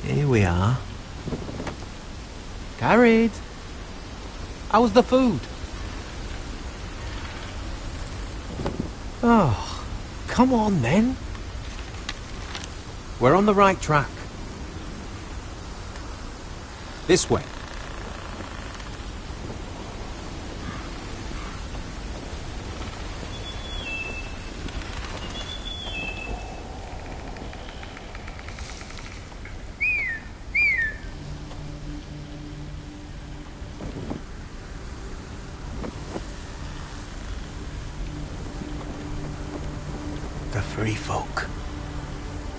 Here we are. Carried. How was the food? Oh, come on then. We're on the right track. This way. The free folk.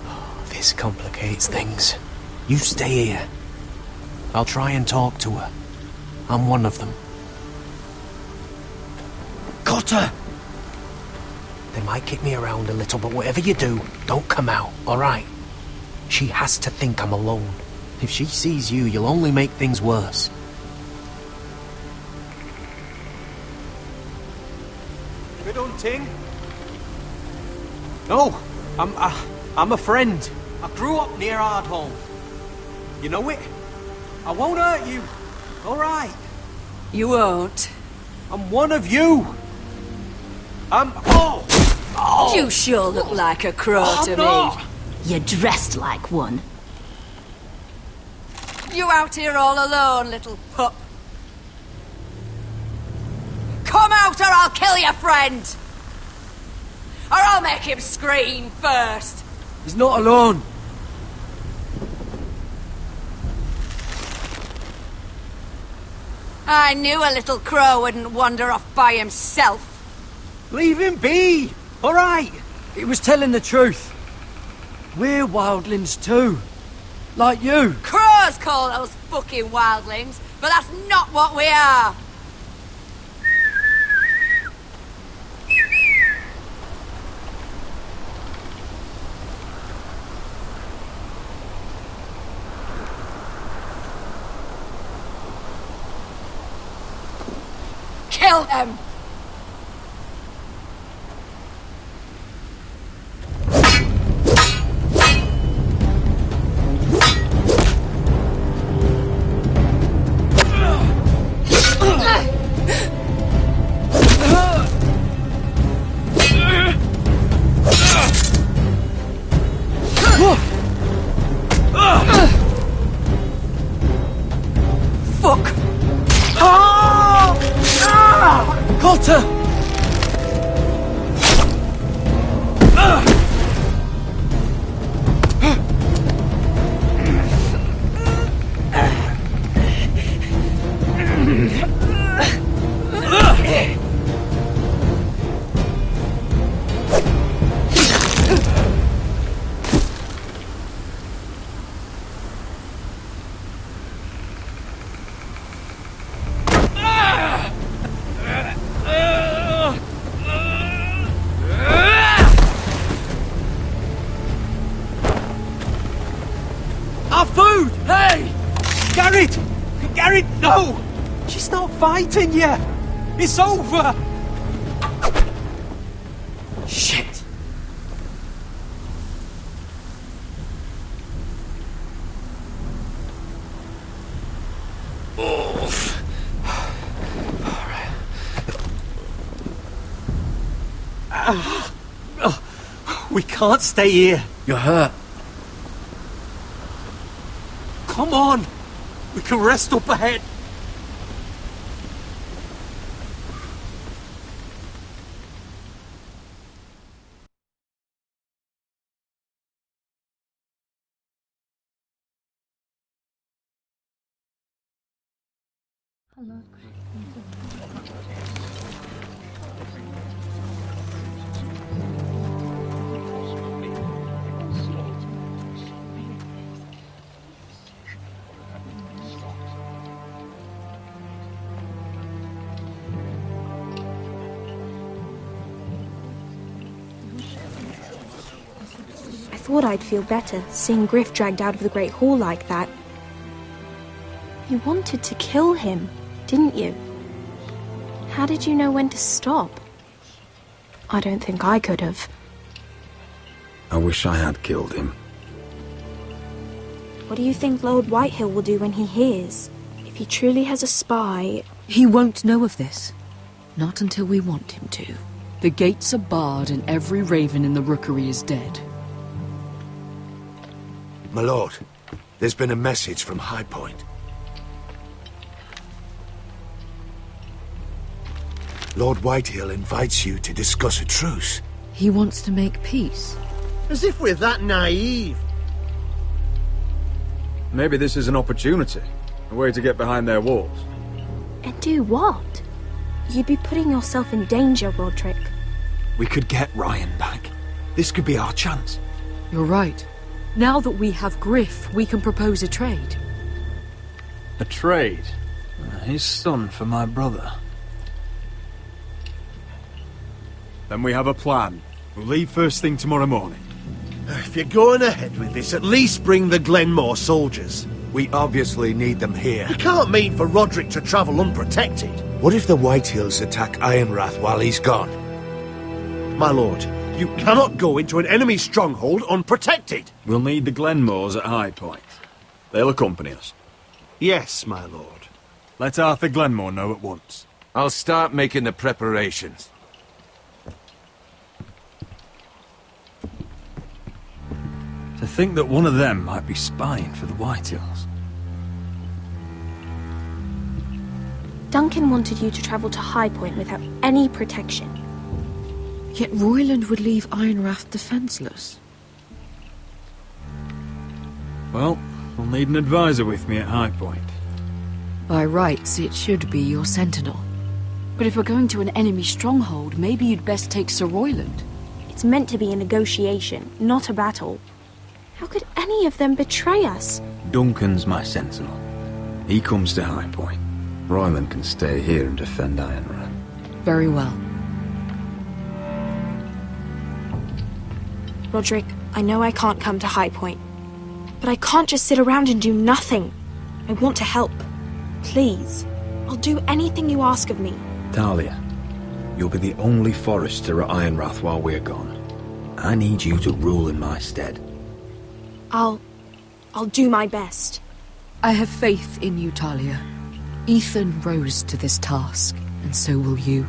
Oh, this This complicates things. You stay here. I'll try and talk to her. I'm one of them. Got her! They might kick me around a little, but whatever you do, don't come out, alright? She has to think I'm alone. If she sees you, you'll only make things worse. Good hunting? No, I'm a friend. I grew up near Ardholm. You know it? I won't hurt you. Alright. You won't. I'm one of you. Oh! You sure look like a crow to no. me. You're dressed like one. You out here all alone, little pup? Come out or I'll kill your friend! Or I'll make him scream first! He's not alone. I knew a little crow wouldn't wander off by himself. Leave him be! Alright! He was telling the truth. We're wildlings too. Like you. Crows call those fucking wildlings, but that's not what we are. Kill them! Fuck! Got her! Our food! Hey! Garrett! Garrett, no! She's not fighting yet! It's over! Shit! We can't stay here. You're hurt. Come on! We can rest up ahead. I thought I'd feel better, seeing Griff dragged out of the Great Hall like that. You wanted to kill him, didn't you? How did you know when to stop? I don't think I could have. I wish I had killed him. What do you think Lord Whitehill will do when he hears? If he truly has a spy... He won't know of this. Not until we want him to. The gates are barred and every raven in the rookery is dead. My lord, there's been a message from High Point. Lord Whitehill invites you to discuss a truce. He wants to make peace. As if we're that naive. Maybe this is an opportunity. A way to get behind their walls. And do what? You'd be putting yourself in danger, Roderick. We could get Ryan back. This could be our chance. You're right. Now that we have Griff, we can propose a trade. A trade? His son for my brother. Then we have a plan. We'll leave first thing tomorrow morning. If you're going ahead with this, at least bring the Glenmore soldiers. We obviously need them here. You can't mean for Roderick to travel unprotected. What if the Whitehills attack Ironrath while he's gone? My lord, you cannot go into an enemy stronghold unprotected. We'll need the Glenmores at High Point. They'll accompany us. Yes, my lord. Let Arthur Glenmore know at once. I'll start making the preparations. To think that one of them might be spying for the Whitehills. Duncan wanted you to travel to High Point without any protection. Yet Royland would leave Ironrath defenseless. Well, I'll need an advisor with me at High Point. By rights, it should be your sentinel. But if we're going to an enemy stronghold, maybe you'd best take Sir Royland. It's meant to be a negotiation, not a battle. How could any of them betray us? Duncan's my sentinel. He comes to High Point. Royland can stay here and defend Ironrath. Very well. Roderick, I know I can't come to High Point, but I can't just sit around and do nothing. I want to help. Please. I'll do anything you ask of me. Talia, you'll be the only forester at Ironrath while we're gone. I need you to rule in my stead. I'll do my best. I have faith in you, Talia. Ethan rose to this task, and so will you.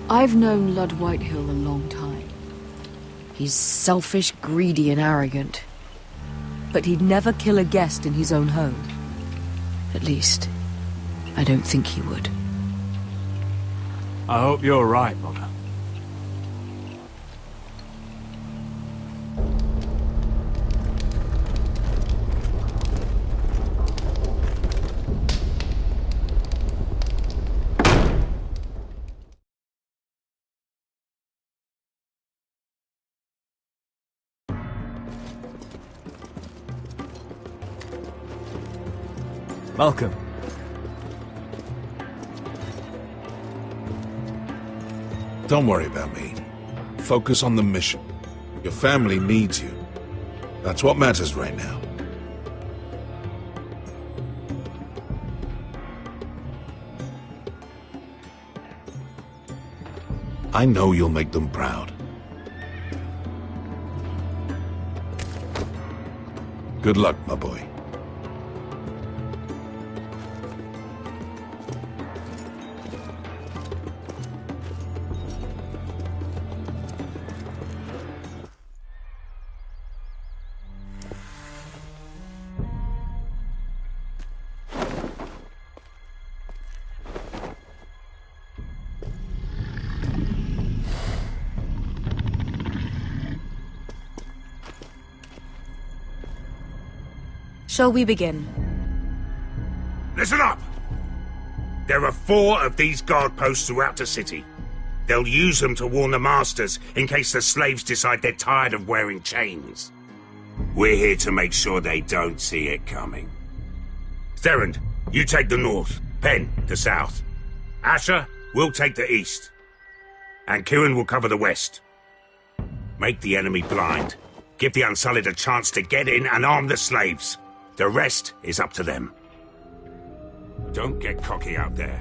I've known Lud Whitehill a long time. He's selfish, greedy, and arrogant. But he'd never kill a guest in his own home. At least, I don't think he would. I hope you're right, Mother. Malcolm. Don't worry about me. Focus on the mission. Your family needs you. That's what matters right now. I know you'll make them proud. Good luck, my boy. Shall we begin? Listen up! There are 4 of these guard posts throughout the city. They'll use them to warn the masters in case the slaves decide they're tired of wearing chains. We're here to make sure they don't see it coming. Therend, you take the north. Penn, the south. Asher, we'll take the east. And Kieran will cover the west. Make the enemy blind. Give the Unsullied a chance to get in and arm the slaves. The rest is up to them. Don't get cocky out there.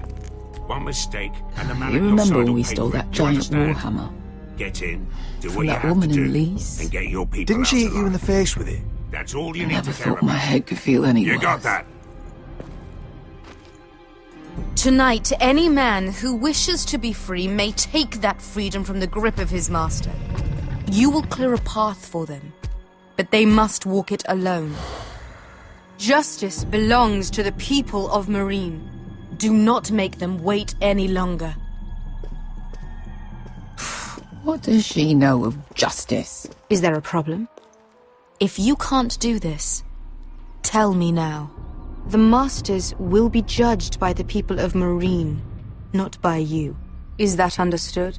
One mistake and the man You at your remember side when will we pay stole for it. that You giant understand? warhammer? Get in, do From what you that have to woman in do, Lee's? and get your people Didn't out she hit you in alive. the face with it? That's all you I need never to care thought my about. head could feel any You worse. got that? Tonight, any man who wishes to be free may take that freedom from the grip of his master. You will clear a path for them, but they must walk it alone. Justice belongs to the people of Marine. Do not make them wait any longer. What does she know of justice? Is there a problem? If you can't do this, tell me now. The Masters will be judged by the people of Marine, not by you. Is that understood?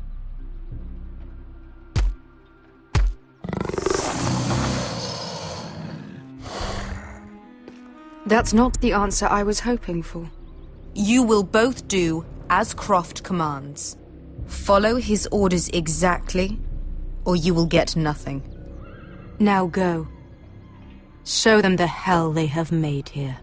That's not the answer I was hoping for. You will both do as Croft commands. Follow his orders exactly, or you will get nothing. Now go. Show them the hell they have made here.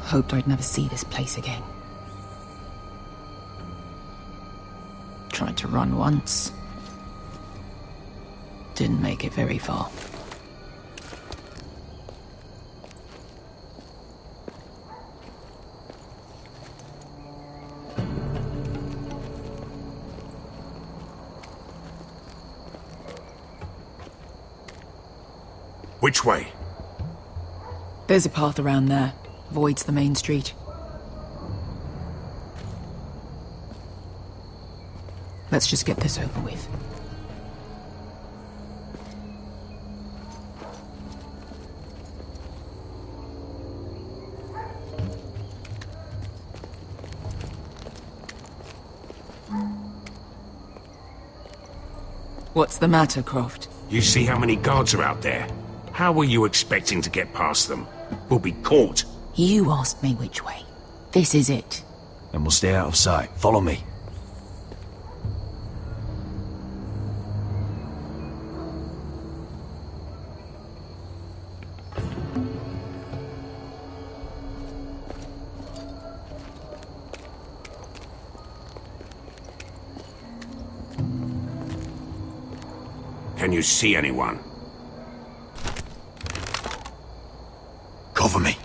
Hoped I'd never see this place again. Tried to run once. Didn't make it very far. Which way? There's a path around there. Avoids the main street. Let's just get this over with. What's the matter, Croft? You see how many guards are out there? How were you expecting to get past them? We'll be caught. You asked me which way. This is it. And we'll stay out of sight. Follow me. Can you see anyone? Cover me.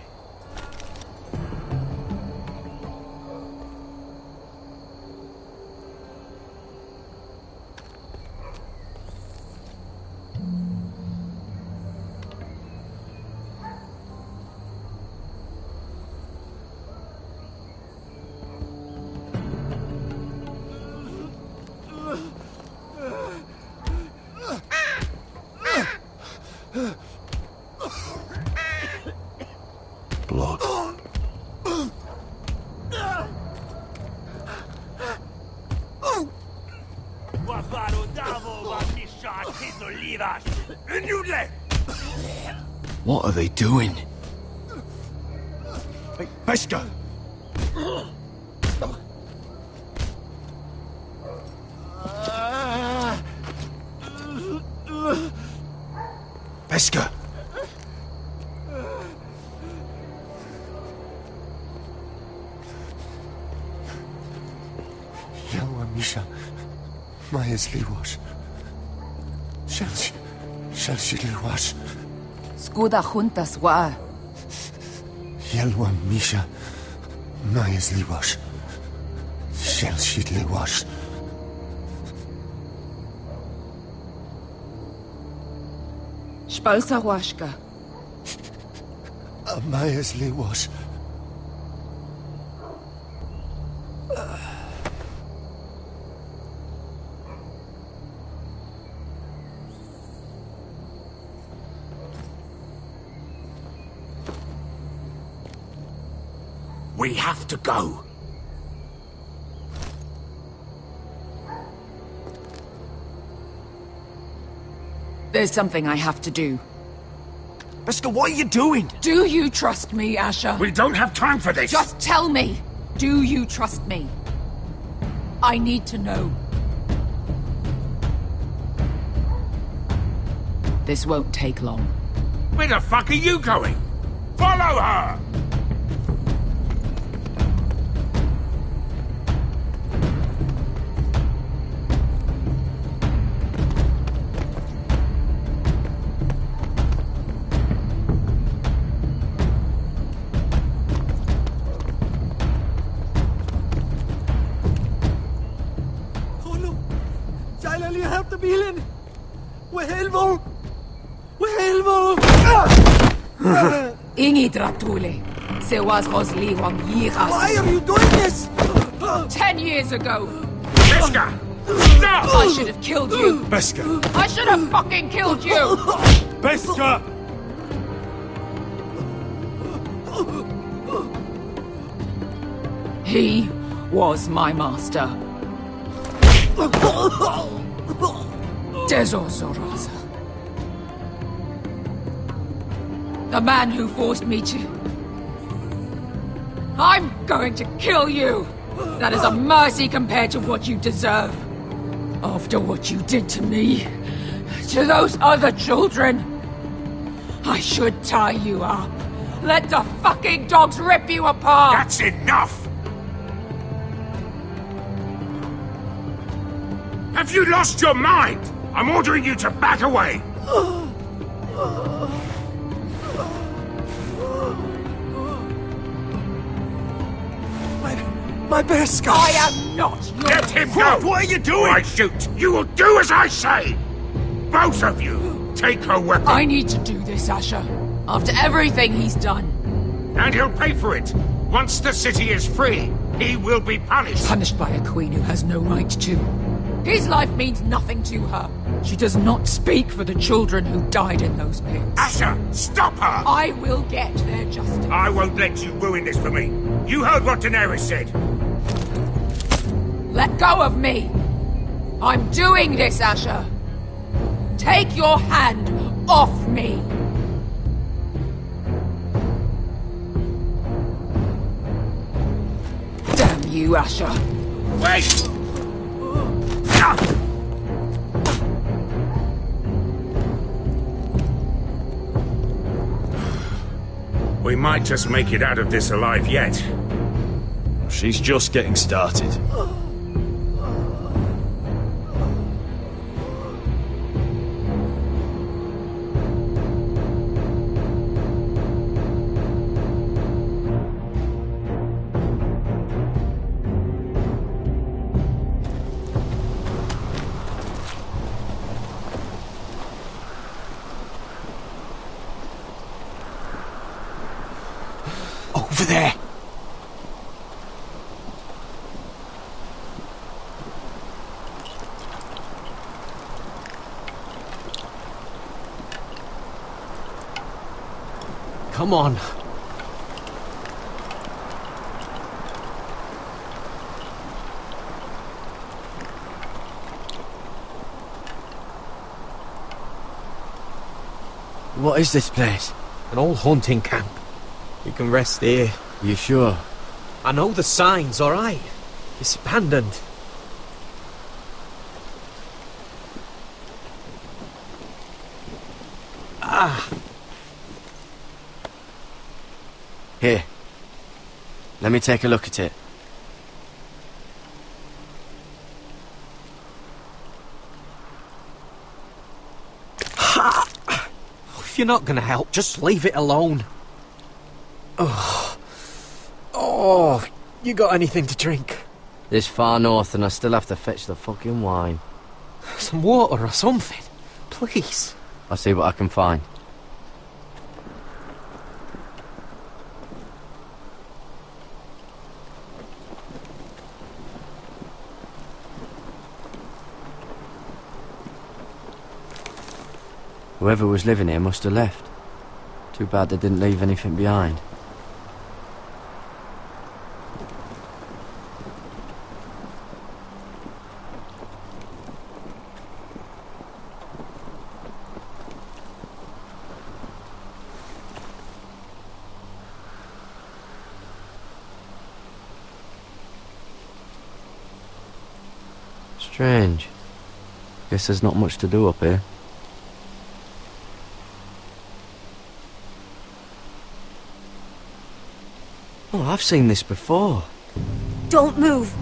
Blood. What are they doing? Hey, Pesca! Pesca! Yelwa Misha, Majes Liwash. Shelshi Liwash. Skuda juntas wa. Yelwa Misha, Majes Liwash. Shelshi Liwash. Spalsa washka. Majes Liwash. We have to go. There's something I have to do. Pesca, what are you doing? Do you trust me, Asher? We don't have time for this. Just tell me. Do you trust me? I need to know. This won't take long. Where the fuck are you going? Follow her! bilen! Wehelvo! Ingi Dratule. Why are you doing this? 10 years ago, Beska! Stop! I should have killed you. Beska! I should have fucking killed you. Beska! He was my master. Dezor Zoraza. The man who forced me to... I'm going to kill you! That is a mercy compared to what you deserve. After what you did to me, to those other children, I should tie you up. Let the fucking dogs rip you apart! That's enough! Have you lost your mind? I'm ordering you to back away! My Beska! I am not your... Let him go! What are you doing? Or I shoot! You will do as I say! Both of you! Take her weapon! I need to do this, Asher. After everything he's done. And he'll pay for it! Once the city is free, he will be punished! Punished by a queen who has no right to. His life means nothing to her. She does not speak for the children who died in those pits. Asher, stop her! I will get their justice. I won't let you ruin this for me. You heard what Daenerys said. Let go of me! I'm doing this, Asher! Take your hand off me! Damn you, Asher! Wait! We might just make it out of this alive yet. She's just getting started. Over there! Come on. What is this place? An old hunting camp. You can rest here. You sure? I know the signs, alright? It's abandoned. Ah! Here. Let me take a look at it. Ha! If you're not gonna help, just leave it alone. Oh. Oh, you got anything to drink? This far north and I still have to fetch the fucking wine. Some water or something, please. I'll see what I can find. Whoever was living here must have left. Too bad they didn't leave anything behind. Strange. Guess there's not much to do up here. Oh, I've seen this before. Don't move.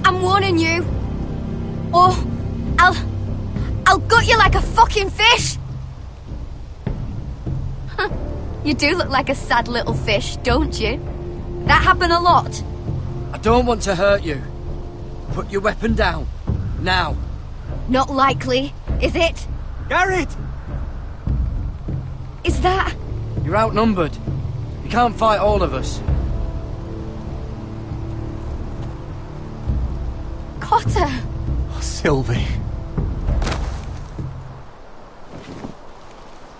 I'm warning you. Or I'll gut you like a fucking fish. You do look like a sad little fish, don't you? That happened a lot. I don't want to hurt you. Put your weapon down. Now. Not likely, is it? Garrett! Is that... You're outnumbered. You can't fight all of us. Cotter? Sylvie.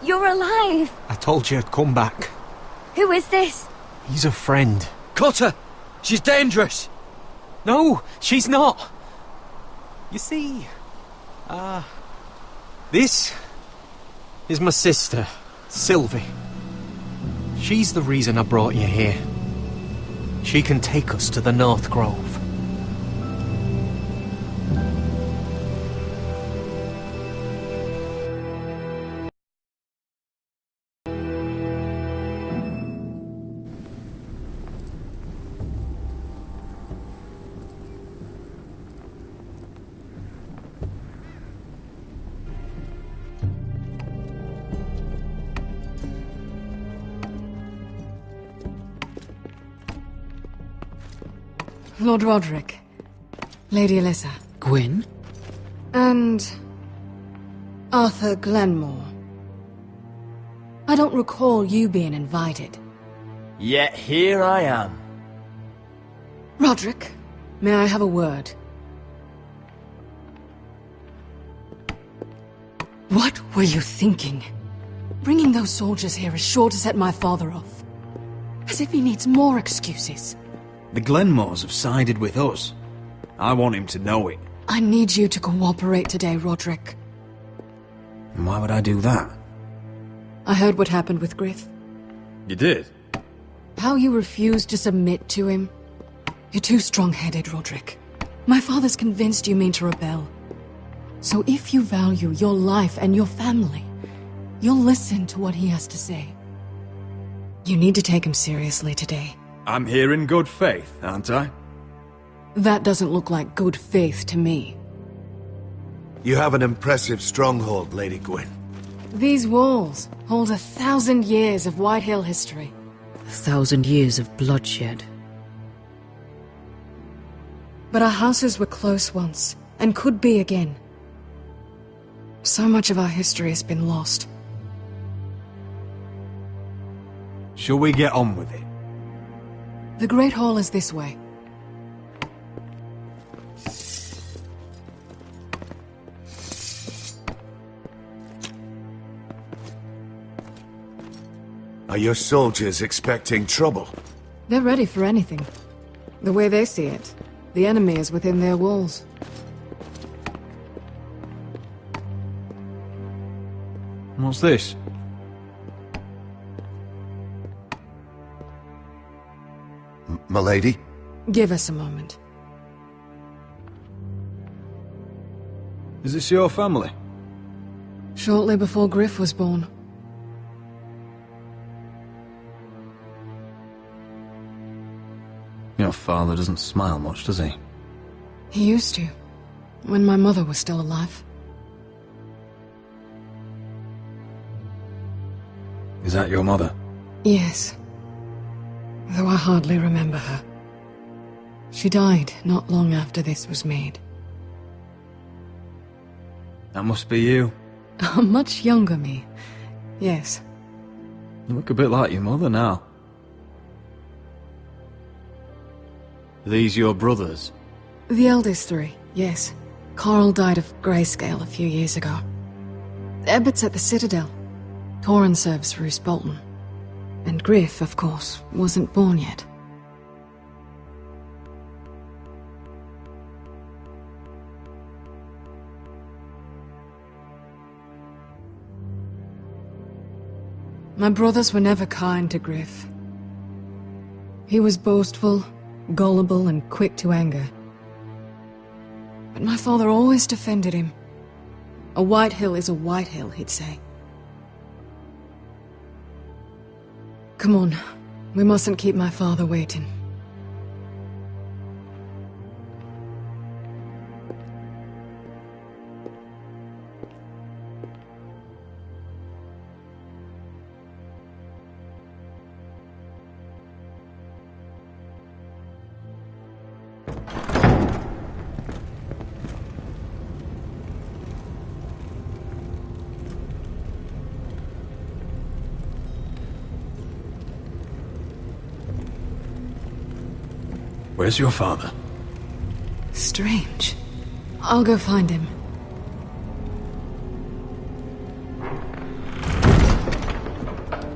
You're alive. I told you I'd come back. Who is this? He's a friend. Cotter! She's dangerous! No, she's not. You see, this is my sister, Sylvie. She's the reason I brought you here. She can take us to the North Grove. Lord Roderick, Lady Alyssa. Gwyn? And... Arthur Glenmore. I don't recall you being invited. Yet here I am. Roderick, may I have a word? What were you thinking? Bringing those soldiers here is sure to set my father off. As if he needs more excuses. The Glenmores have sided with us. I want him to know it. I need you to cooperate today, Roderick. And why would I do that? I heard what happened with Griff. You did? How you refused to submit to him. You're too strong-headed, Roderick. My father's convinced you mean to rebel. So if you value your life and your family, you'll listen to what he has to say. You need to take him seriously today. I'm here in good faith, aren't I? That doesn't look like good faith to me. You have an impressive stronghold, Lady Gwyn. These walls hold 1,000 years of Whitehill history. 1,000 years of bloodshed. But our houses were close once, and could be again. So much of our history has been lost. Shall we get on with it? The Great Hall is this way. Are your soldiers expecting trouble? They're ready for anything. The way they see it, the enemy is within their walls. What's this? Milady? Give us a moment. Is this your family? Shortly before Griff was born. Your father doesn't smile much, does he? He used to, when my mother was still alive. Is that your mother? Yes. Though I hardly remember her. She died not long after this was made. That must be you. A much younger me. Yes. You look a bit like your mother now. Are these your brothers? The eldest three, yes. Carl died of grayscale a few years ago. Ebbett's at the Citadel. Torrin serves Roose Bolton. And Griff, of course, wasn't born yet. My brothers were never kind to Griff. He was boastful, gullible, and quick to anger. But my father always defended him. A Whitehill is a Whitehill, he'd say. Come on, we mustn't keep my father waiting. Where's your father? Strange. I'll go find him.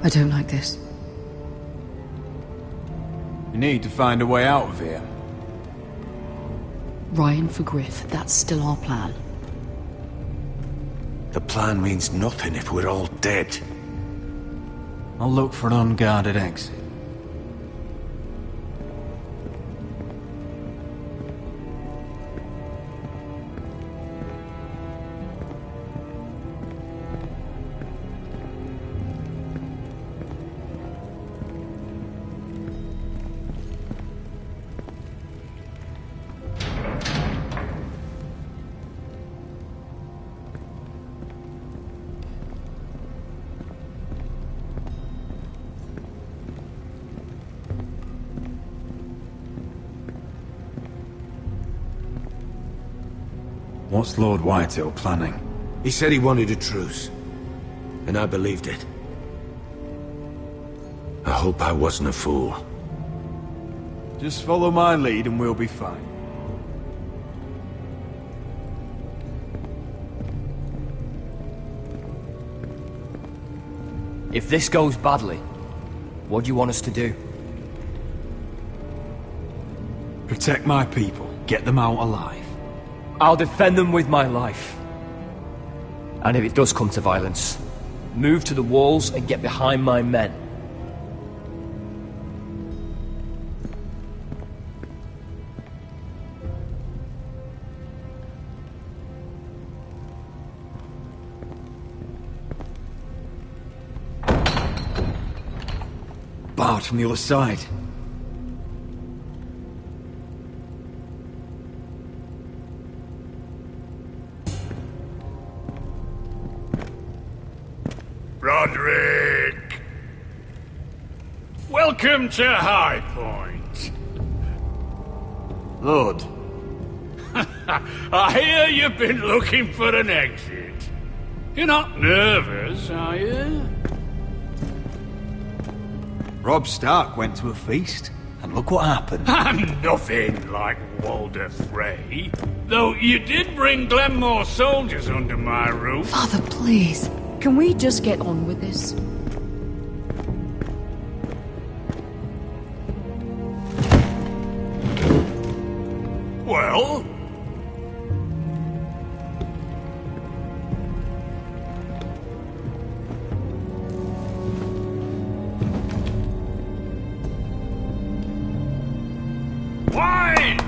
I don't like this. You need to find a way out of here. Ryan for Griff, that's still our plan. The plan means nothing if we're all dead. I'll look for an unguarded exit. What's Lord Whitetail planning? He said he wanted a truce, and I believed it. I hope I wasn't a fool. Just follow my lead and we'll be fine. If this goes badly, what do you want us to do? Protect my people. Get them out alive. I'll defend them with my life. And if it does come to violence, move to the walls and get behind my men. Barred from the other side. Roderick! Welcome to High Point. Lord. I hear you've been looking for an exit. You're not nervous, are you? Robb Stark went to a feast, and look what happened. I'm nothing like Walder Frey. Though you did bring Glenmore soldiers under my roof. Father, please. Can we just get on with this? Well? Why?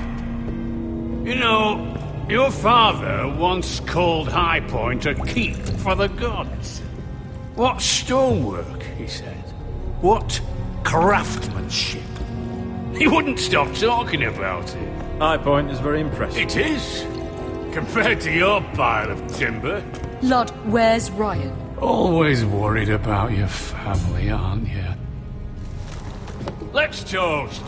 You know, your father once called High Point a keep for the gods. What stonework, he said. What craftsmanship. He wouldn't stop talking about it. High Point is very impressive. It is. Compared to your pile of timber. Lud, where's Ryan? Always worried about your family, aren't you? Let's toast.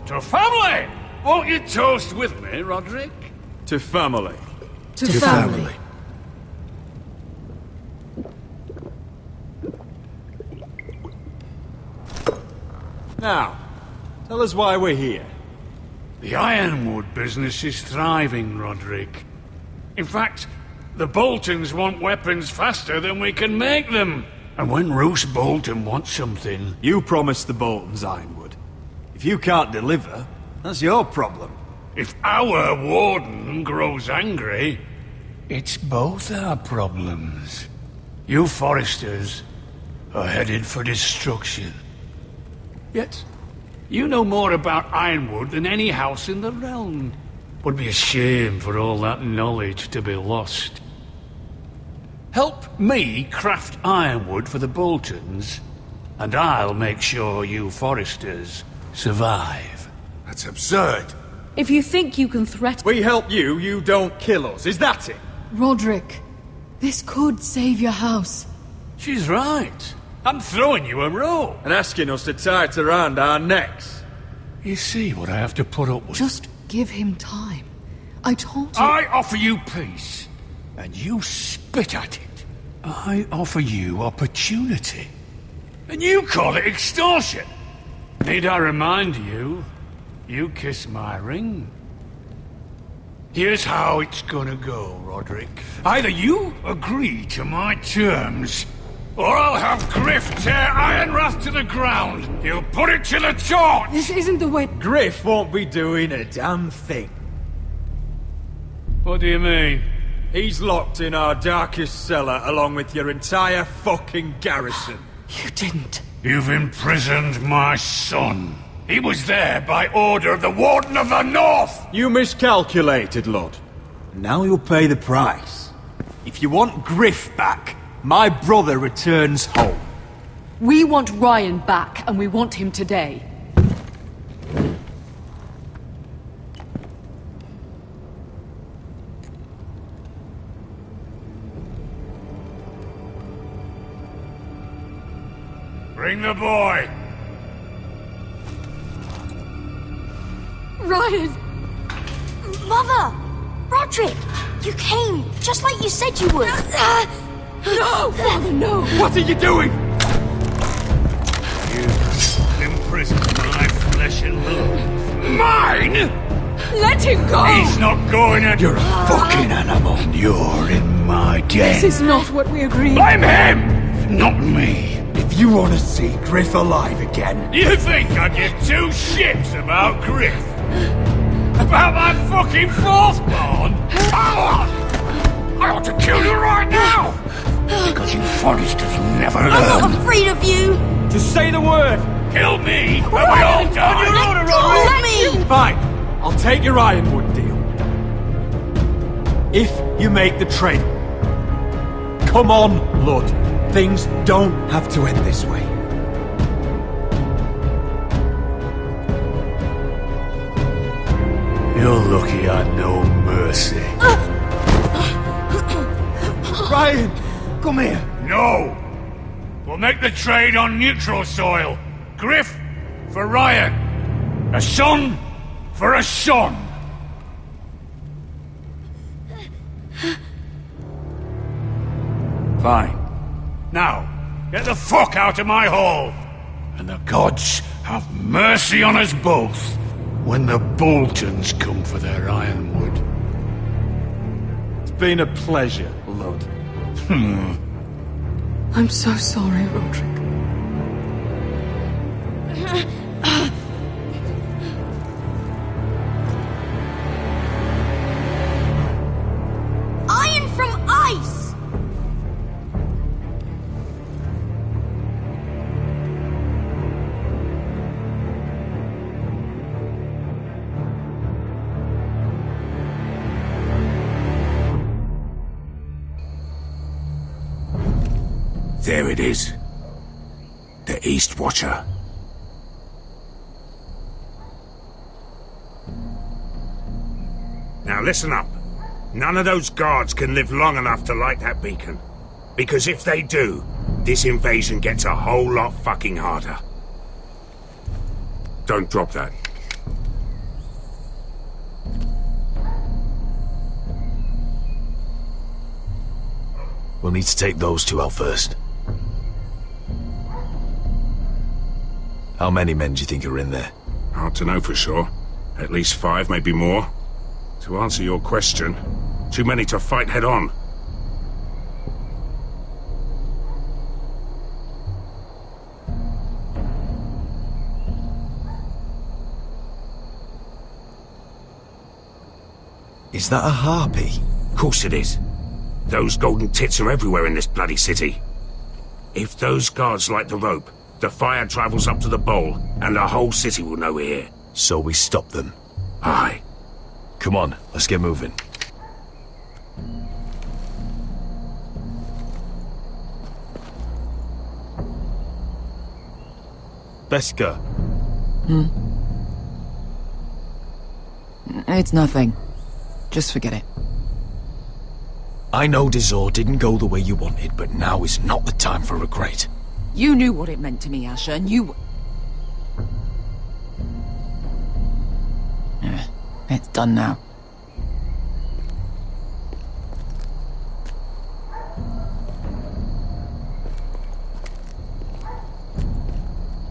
To family! Won't you toast with me, Roderick? To family. To family. Now, tell us why we're here. The Ironwood business is thriving, Roderick. In fact, the Boltons want weapons faster than we can make them. And when Roose Bolton wants something... You promised the Boltons Ironwood. If you can't deliver, that's your problem. If our warden grows angry, it's both our problems. You Foresters are headed for destruction. Yet, you know more about Ironwood than any house in the realm. Would be a shame for all that knowledge to be lost. Help me craft ironwood for the Boltons, and I'll make sure you Foresters survive. That's absurd. If you think you can threaten... We help you, you don't kill us. Is that it? Roderick, this could save your house. She's right. I'm throwing you a rope. And asking us to tie it around our necks. You see what I have to put up with? Just give him time. I told you... I offer you peace, and you spit at it. I offer you opportunity, and you call it extortion. Need I remind you, You kiss my ring. Here's how it's gonna go, Roderick. Either you agree to my terms, or I'll have Griff tear Ironrath to the ground. He'll put it to the torch! This isn't the way... Griff won't be doing a damn thing. What do you mean? He's locked in our darkest cellar along with your entire fucking garrison. You didn't. You've imprisoned my son. He was there by order of the Warden of the North! You miscalculated, Lord. Now you'll pay the price. If you want Griff back, my brother returns home. We want Ryan back, and we want him today. Bring the boy! Ryan! Mother! Roderick! You came, just like you said you would. No! Father, no! What are you doing? You imprisoned my flesh and blood. Mine?! Let him go! He's not going to... You're a fucking animal. And you're in my den. This is not what we agreed. Blame him! Not me. If you want to see Griff alive again... You think I give two shits about Griff? About my fucking fourthborn? I ought to kill you right now! Because you Forresters never learn. I'm not afraid of you! Just say the word! Kill me, and we all die! Let me! Fine, I'll take your Ironwood deal. If you make the trade. Come on, Lord. Things don't have to end this way. You're lucky I know mercy. Ryan, come here. No! We'll make the trade on neutral soil. Griff for Ryan. A son for a son. Fine. Now, get the fuck out of my hall. And the gods have mercy on us both when the Boltons come for their ironwood. It's been a pleasure, Lord. I'm so sorry, Roderick. Iron from ice! There it is. The East Watcher. Now listen up. None of those guards can live long enough to light that beacon. Because if they do, this invasion gets a whole lot fucking harder. Don't drop that. We'll need to take those two out first. How many men do you think are in there? Hard to know for sure. At least 5, maybe more. To answer your question, too many to fight head on. Is that a harpy? Of course it is. Those golden tits are everywhere in this bloody city. If those guards light the rope, the fire travels up to the bowl, and the whole city will know we're here. So we stop them. Aye. Come on, let's get moving. Beskar. It's nothing. Just forget it. I know Dizor didn't go the way you wanted, but now is not the time for regret. You knew what it meant to me, Asher, and you... It's done now.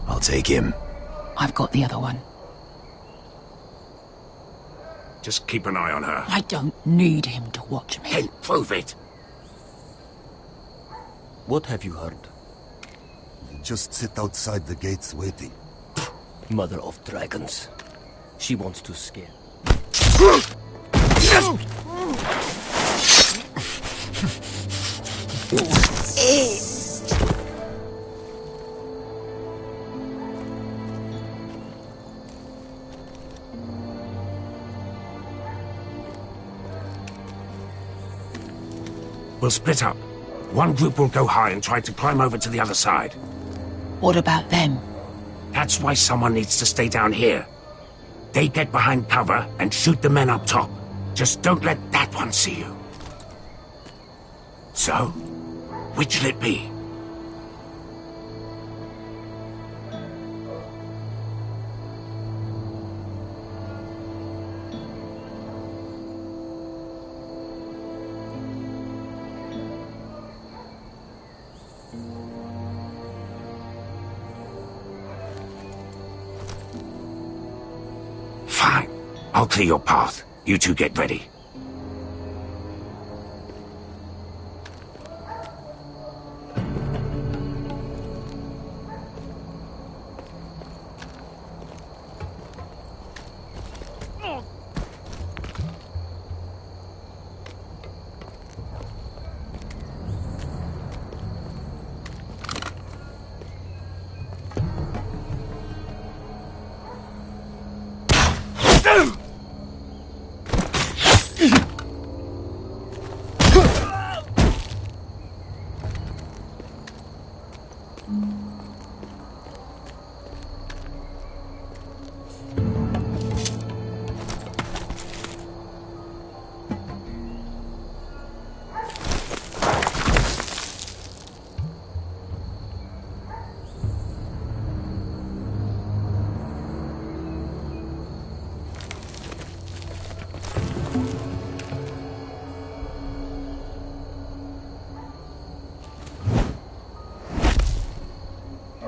I'll take him. I've got the other one. Just keep an eye on her. I don't need him to watch me. Then prove it. What have you heard? Just sit outside the gates waiting. Mother of dragons. She wants to scare. We'll split up. One group will go high and try to climb over to the other side. What about them? That's why someone needs to stay down here. They get behind cover and shoot the men up top. Just don't let that one see you. So, which'll it be? Fine. I'll clear your path. You two get ready.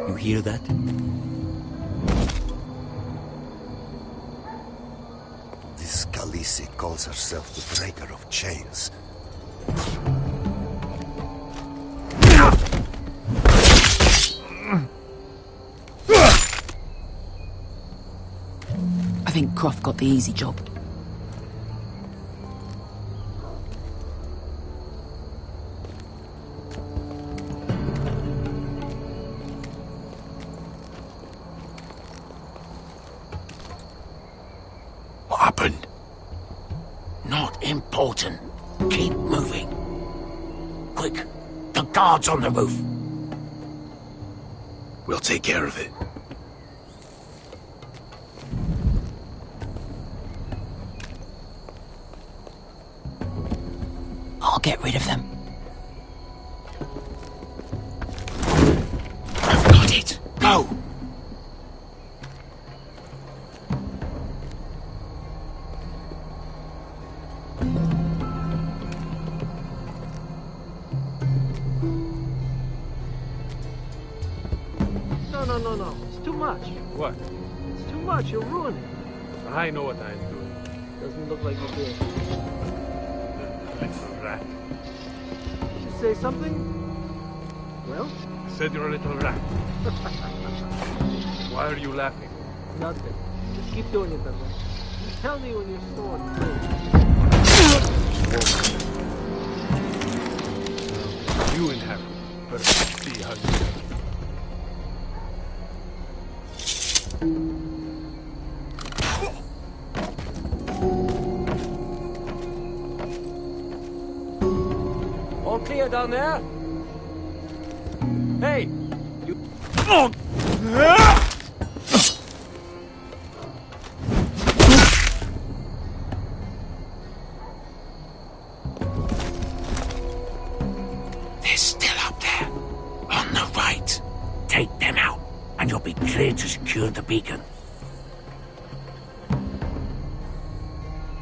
You hear that? This Khaleesi calls herself the Breaker of Chains. I think Croft got the easy job. What happened? Not important. Keep moving. Quick, the guards on the roof. We'll take care of it. I'll get rid of them. I've got it. Go! No. It's too much. What? It's too much. You'll ruin it. I know what I'm doing. Doesn't look like you did. The little rat. Did you say something? Well? I said you're a little rat. Why are you laughing? Nothing. Just keep doing it, then. You tell me when you're sore. You and Harry better see how you do. All clear down there? Hey! You... They're still up there. On the right. Take them out, and you'll be cleared to secure the beacon.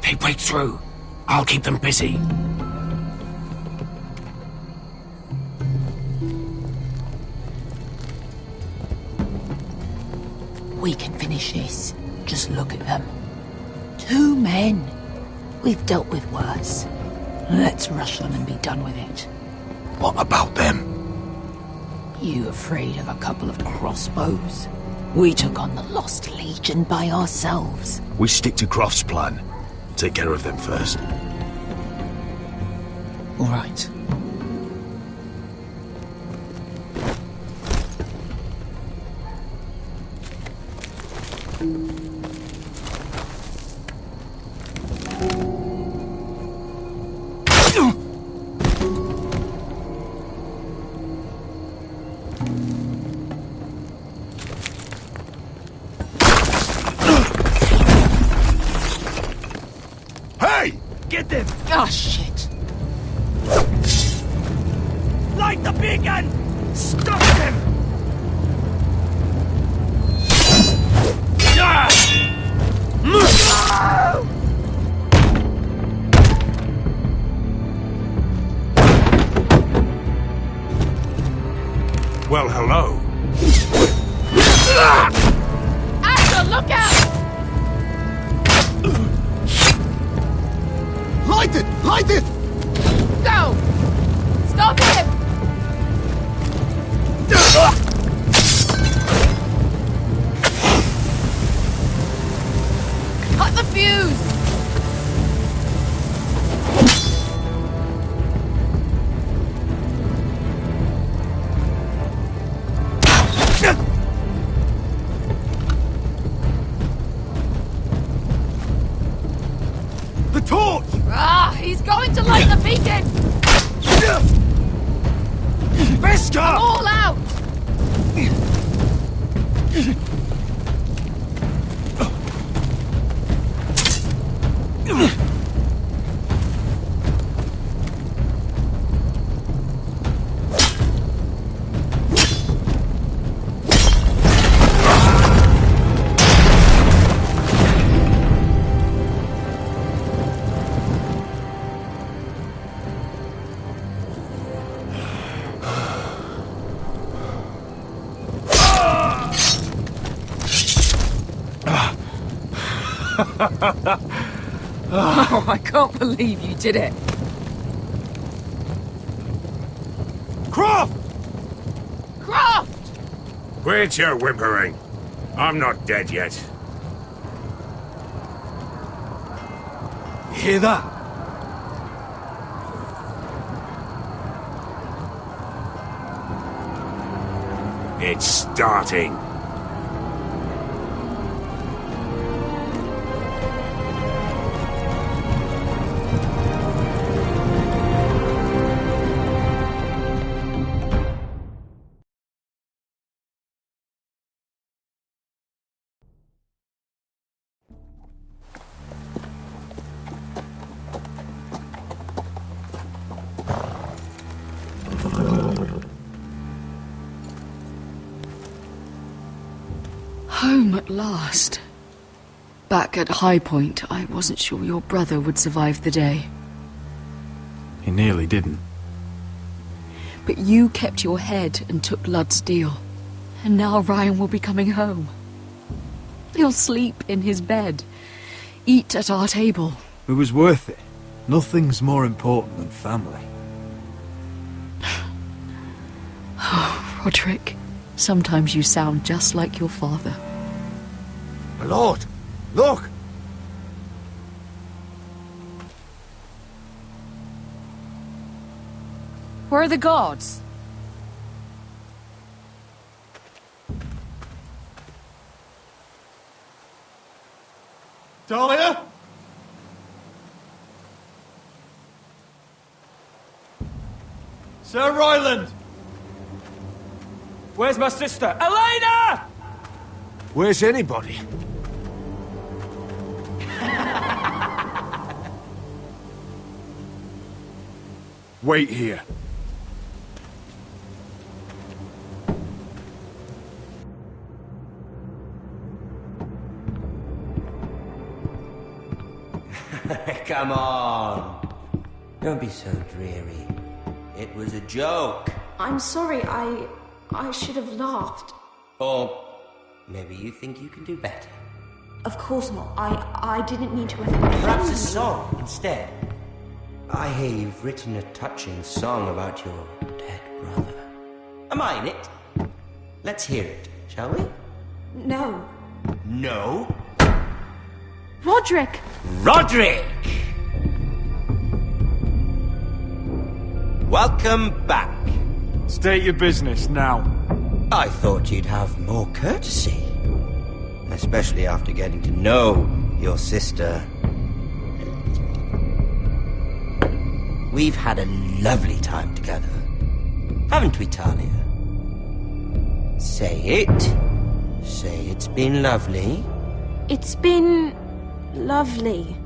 They break through. I'll keep them busy. We can finish this. Just look at them. 2 men We've dealt with worse. Let's rush them and be done with it. What about them? You afraid of a couple of crossbows? We took on the Lost Legion by ourselves. We stick to Croft's plan. Take care of them first. All right. Hey! Get them! Ah, shit. Light the beacon! Stop them! Well, hello. Asher, look out! Light it! Light it! Go! Stop him! Cut the fuse! The torch! Ah, he's going to light the beacon! Vesca! I'm all out! Oh, I can't believe you did it. Croft! Croft! Quit your whimpering. I'm not dead yet. You hear that? It's starting. Home at last. Back at High Point, I wasn't sure your brother would survive the day. He nearly didn't. But you kept your head and took Ludd's deal. And now Ryan will be coming home. He'll sleep in his bed, eat at our table. It was worth it. Nothing's more important than family. Oh, Roderick, sometimes you sound just like your father. My lord, look! Where are the guards? Dahlia? Sir Royland! Where's my sister? Elena! Where's anybody? Wait here. Come on. Don't be so dreary. It was a joke. I'm sorry, I should have laughed. Or maybe you think you can do better. Of course not. I didn't mean to... Perhaps a song instead. I hear you've written a touching song about your dead brother. Am I in it? Let's hear it, shall we? No. No? Roderick! Roderick! Welcome back. State your business now. I thought you'd have more courtesy. Especially after getting to know your sister. We've had a lovely time together. Haven't we, Talia? Say it. Say it's been lovely. It's been... lovely.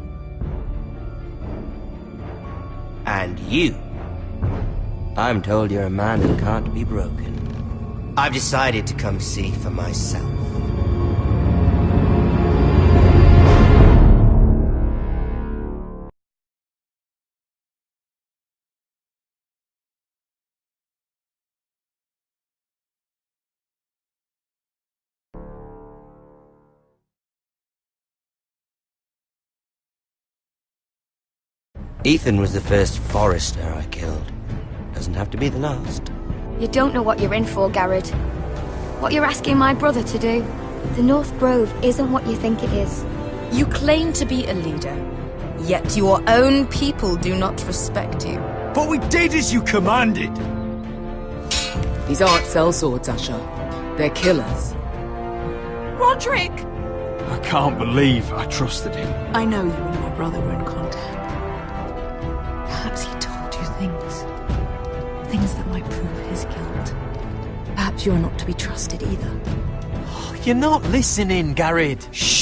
And you. I'm told you're a man who can't be broken. I've decided to come see for myself. Ethan was the first forester I killed. Doesn't have to be the last. You don't know what you're in for, Garrett. What you're asking my brother to do. The North Grove isn't what you think it is. You claim to be a leader, yet your own people do not respect you. But we did as you commanded! These aren't sellswords, Asher. They're killers. Roderick! I can't believe I trusted him. I know you and my brother were in contact. Perhaps he told you things. Things that might prove his guilt. Perhaps you are not to be trusted either. You're not listening, Garrett. Shh!